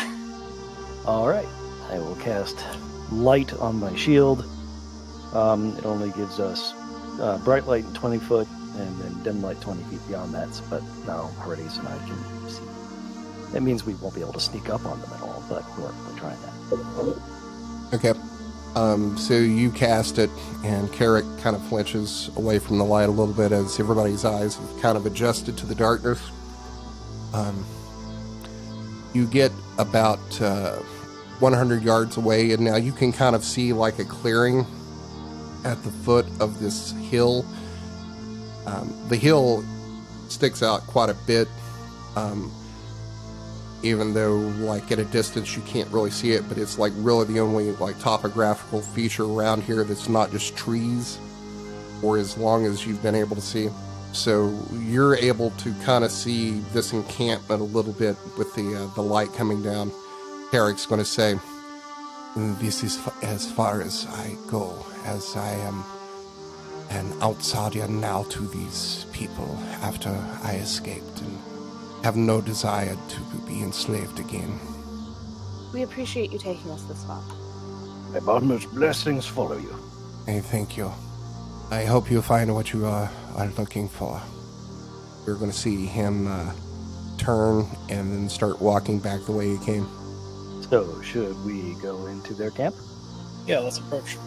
All right. I will cast light on my shield. It only gives us bright light 20 foot and then dim light 20 feet beyond that. But now Horatius and I can see. That means we won't be able to sneak up on them at all, but we're trying that. Okay. So you cast it, and Carrick kind of flinches away from the light a little bit as everybody's eyes have kind of adjusted to the darkness. You get about 100 yards away, and now you can kind of see like a clearing at the foot of this hill. The hill sticks out quite a bit, even though like at a distance you can't really see it, but it's like really the only like topographical feature around here that's not just trees, or as long as you've been able to see. So you're able to kind of see this encampment a little bit with the light coming down. Eric's going to say, "This is as far as I go, as I am an outsider now to these people after I escaped and have no desire to be enslaved again." We appreciate you taking us this far. May Bahamut's blessings follow you. Hey, thank you. I hope you find what you are looking for. You're going to see him turn and then start walking back the way he came. So, should we go into their camp? Yeah, let's approach.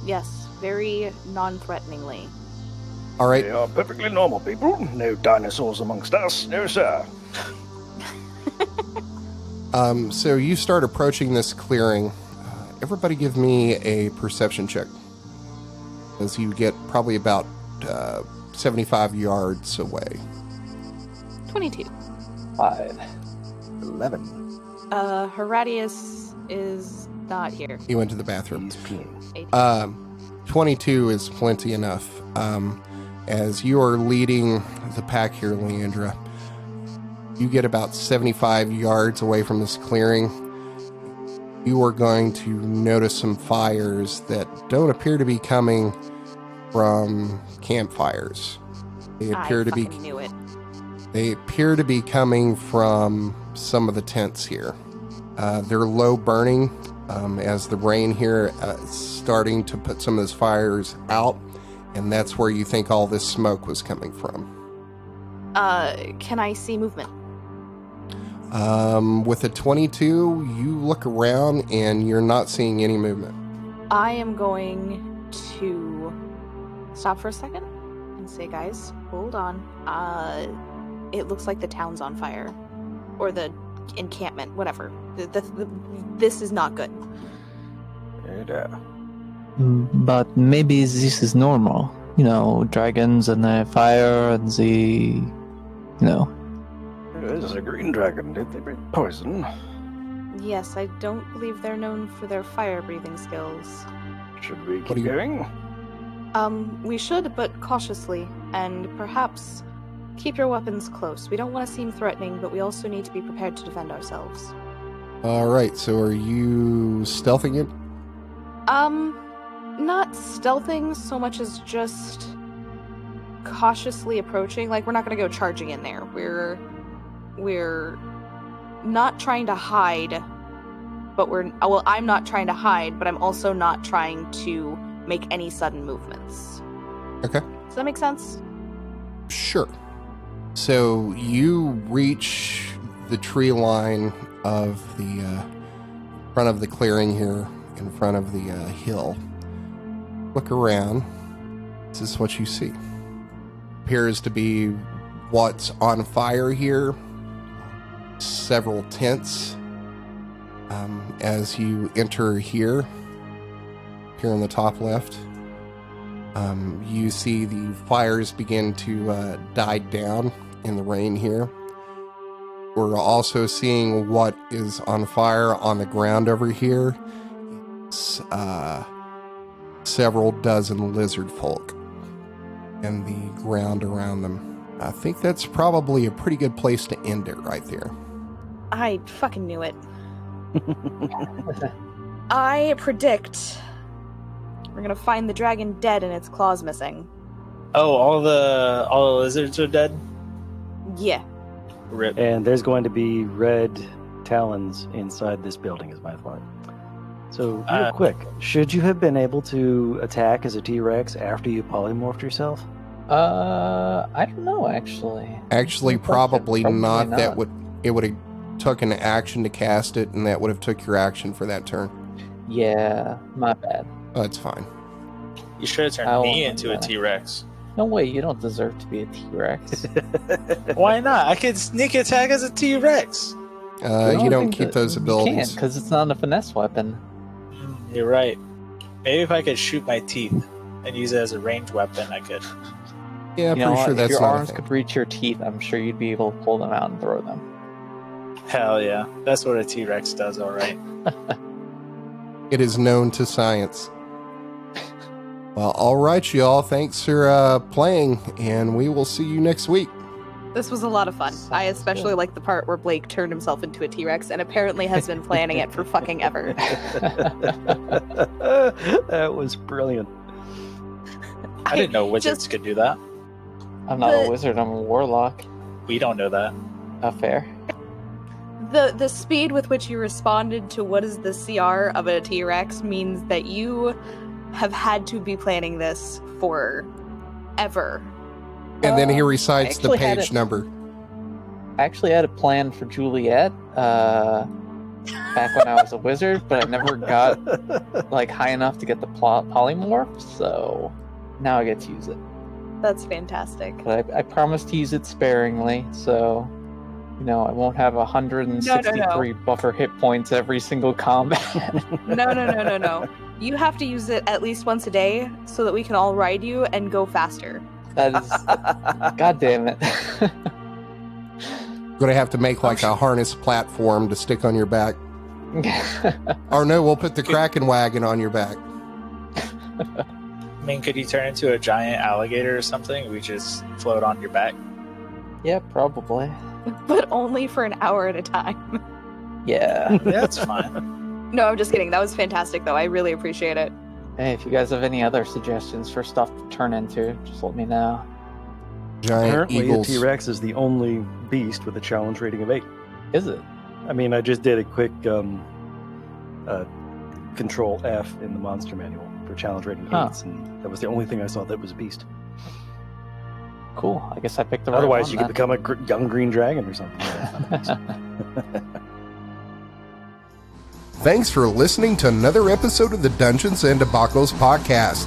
Yes, very non-threateningly. All right. They are perfectly normal people. No dinosaurs amongst us. No, sir. So you start approaching this clearing. Everybody give me a perception check, as you get probably about 75 yards away. 22. 5. 11. Horatius is not here. He went to the bathroom. He's peeing. 18. 22 is plenty enough. As you are leading the pack here, Leandre, you get about 75 yards away from this clearing. You are going to notice some fires that don't appear to be coming from campfires. They appear to be knew it. They appear to be coming from some of the tents here. They're low burning, as the rain here is starting to put some of those fires out, and that's where you think all this smoke was coming from. Can I see movement? With a 22, you look around and you're not seeing any movement. I am going to stop for a second and say, guys, hold on. It looks like the town's on fire. Or the encampment, whatever. This is not good. But maybe this is normal. You know, dragons and the fire and the... You know. This is a green dragon. Did they bring poison? Yes, I don't believe they're known for their fire-breathing skills. Should we What keep do you- going? We should, but cautiously. And perhaps keep your weapons close. We don't want to seem threatening, but we also need to be prepared to defend ourselves. All right, so are you stealthing it? Not stealthing so much as just cautiously approaching. Like, we're not going to go charging in there. We're not trying to hide, but I'm not trying to hide, but I'm also not trying to make any sudden movements. Okay. Does that make sense? Sure. So you reach the tree line of the front of the clearing here, in front of the hill. Look around. This is what you see. Appears to be what's on fire here. Several tents. As you enter here on the top left, you see the fires begin to die down in the rain here. We're also seeing what is on fire on the ground over here. It's, several dozen lizard folk and the ground around them. I think that's probably a pretty good place to end it right there. I fucking knew it. I predict we're gonna find the dragon dead and its claws missing. Oh, all the lizards are dead? Yeah. Rip. And there's going to be red talons inside this building, is my thought. So, real quick, should you have been able to attack as a T-Rex after you polymorphed yourself? I don't know, actually. Actually, Good question. probably not. not. It would have took an action to cast it, and that would have took your action for that turn. Yeah, my bad. Oh, that's fine. You should have I turned me won't into a do that. T-Rex. No way, you don't deserve to be a T-Rex. Why not? I could sneak attack as a T-Rex. You don't keep those You abilities. can't, because it's not a finesse weapon. You're right. Maybe if I could shoot my teeth and use it as a ranged weapon, I could. Yeah, I'm You know pretty what? sure If that's your not a arms thing. could reach your teeth, I'm sure you'd be able to pull them out and throw them. Hell yeah. That's what a T-Rex does, alright. It is known to science. Well, all right, y'all. Thanks for playing, and we will see you next week. This was a lot of fun. I Sounds especially good. like the part where Blake turned himself into a T-Rex and apparently has been planning it for fucking ever. That was brilliant. I didn't know wizards just- could do that. I'm not But- a wizard, I'm a warlock. We don't know that. Not fair. The speed with which you responded to what is the CR of a T-Rex means that you have had to be planning this for ever. And then he recites the actually had page it- number. I actually had a plan for Juliet back when I was a wizard, but I never got like high enough to get the polymorph, so now I get to use it. That's fantastic. But I promised to use it sparingly, so you know I won't have 163 buffer hit points every single combat. No. You have to use it at least once a day so that we can all ride you and go faster. That is, god damn it. Going to have to make like a harness platform to stick on your back. Or no, we'll put the Kraken wagon on your back. I mean, could you turn into a giant alligator or something? We just float on your back. Yeah, probably. But only for an hour at a time. Yeah. That's fine. No, I'm just kidding. That was fantastic, though. I really appreciate it. Hey, if you guys have any other suggestions for stuff to turn into, just let me know. Giant Apparently, eagles. a T-Rex is the only beast with a challenge rating of 8. Is it? I mean, I just did a quick Control F in the monster manual for challenge rating 8s, and that was the only thing I saw that was a beast. Cool. I guess I picked the right Otherwise, one, you could then. become a young green dragon or something. Yeah, that's not a beast. Thanks for listening to another episode of the Dungeons and Debacles podcast.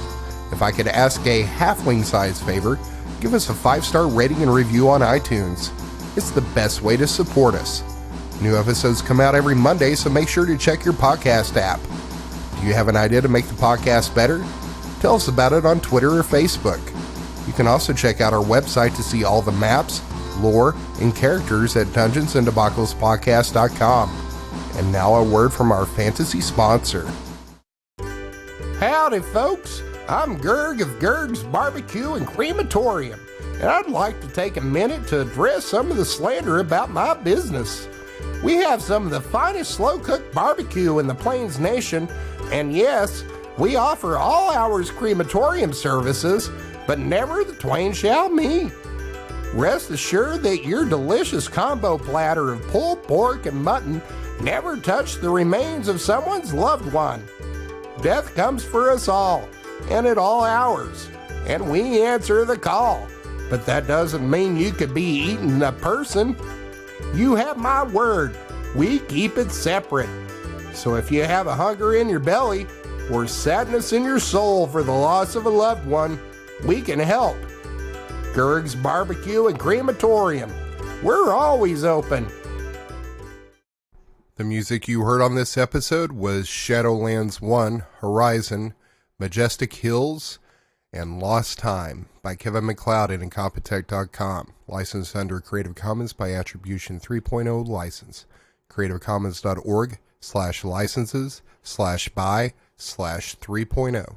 If I could ask a halfling-sized favor, give us a 5-star rating and review on iTunes. It's the best way to support us. New episodes come out every Monday, so make sure to check your podcast app. Do you have an idea to make the podcast better? Tell us about it on Twitter or Facebook. You can also check out our website to see all the maps, lore, and characters at dungeonsanddebaclespodcast.com. And now a word from our fantasy sponsor. Howdy, folks. I'm Gerg of Gerg's Barbecue and Crematorium, and I'd like to take a minute to address some of the slander about my business. We have some of the finest slow-cooked barbecue in the Plains Nation, and yes, we offer all hours crematorium services, but never the twain shall meet. Rest assured that your delicious combo platter of pulled pork and mutton never touched the remains of someone's loved one. Death comes for us all, and at all hours, and we answer the call. But that doesn't mean you could be eating a person. You have my word, we keep it separate. So if you have a hunger in your belly or sadness in your soul for the loss of a loved one, we can help. Gerg's Barbecue and Crematorium. We're always open. The music you heard on this episode was Shadowlands 1, Horizon, Majestic Hills, and Lost Time by Kevin MacLeod at Incompetech.com. Licensed under Creative Commons by Attribution 3.0 license. CreativeCommons.org/licenses/by/3.0.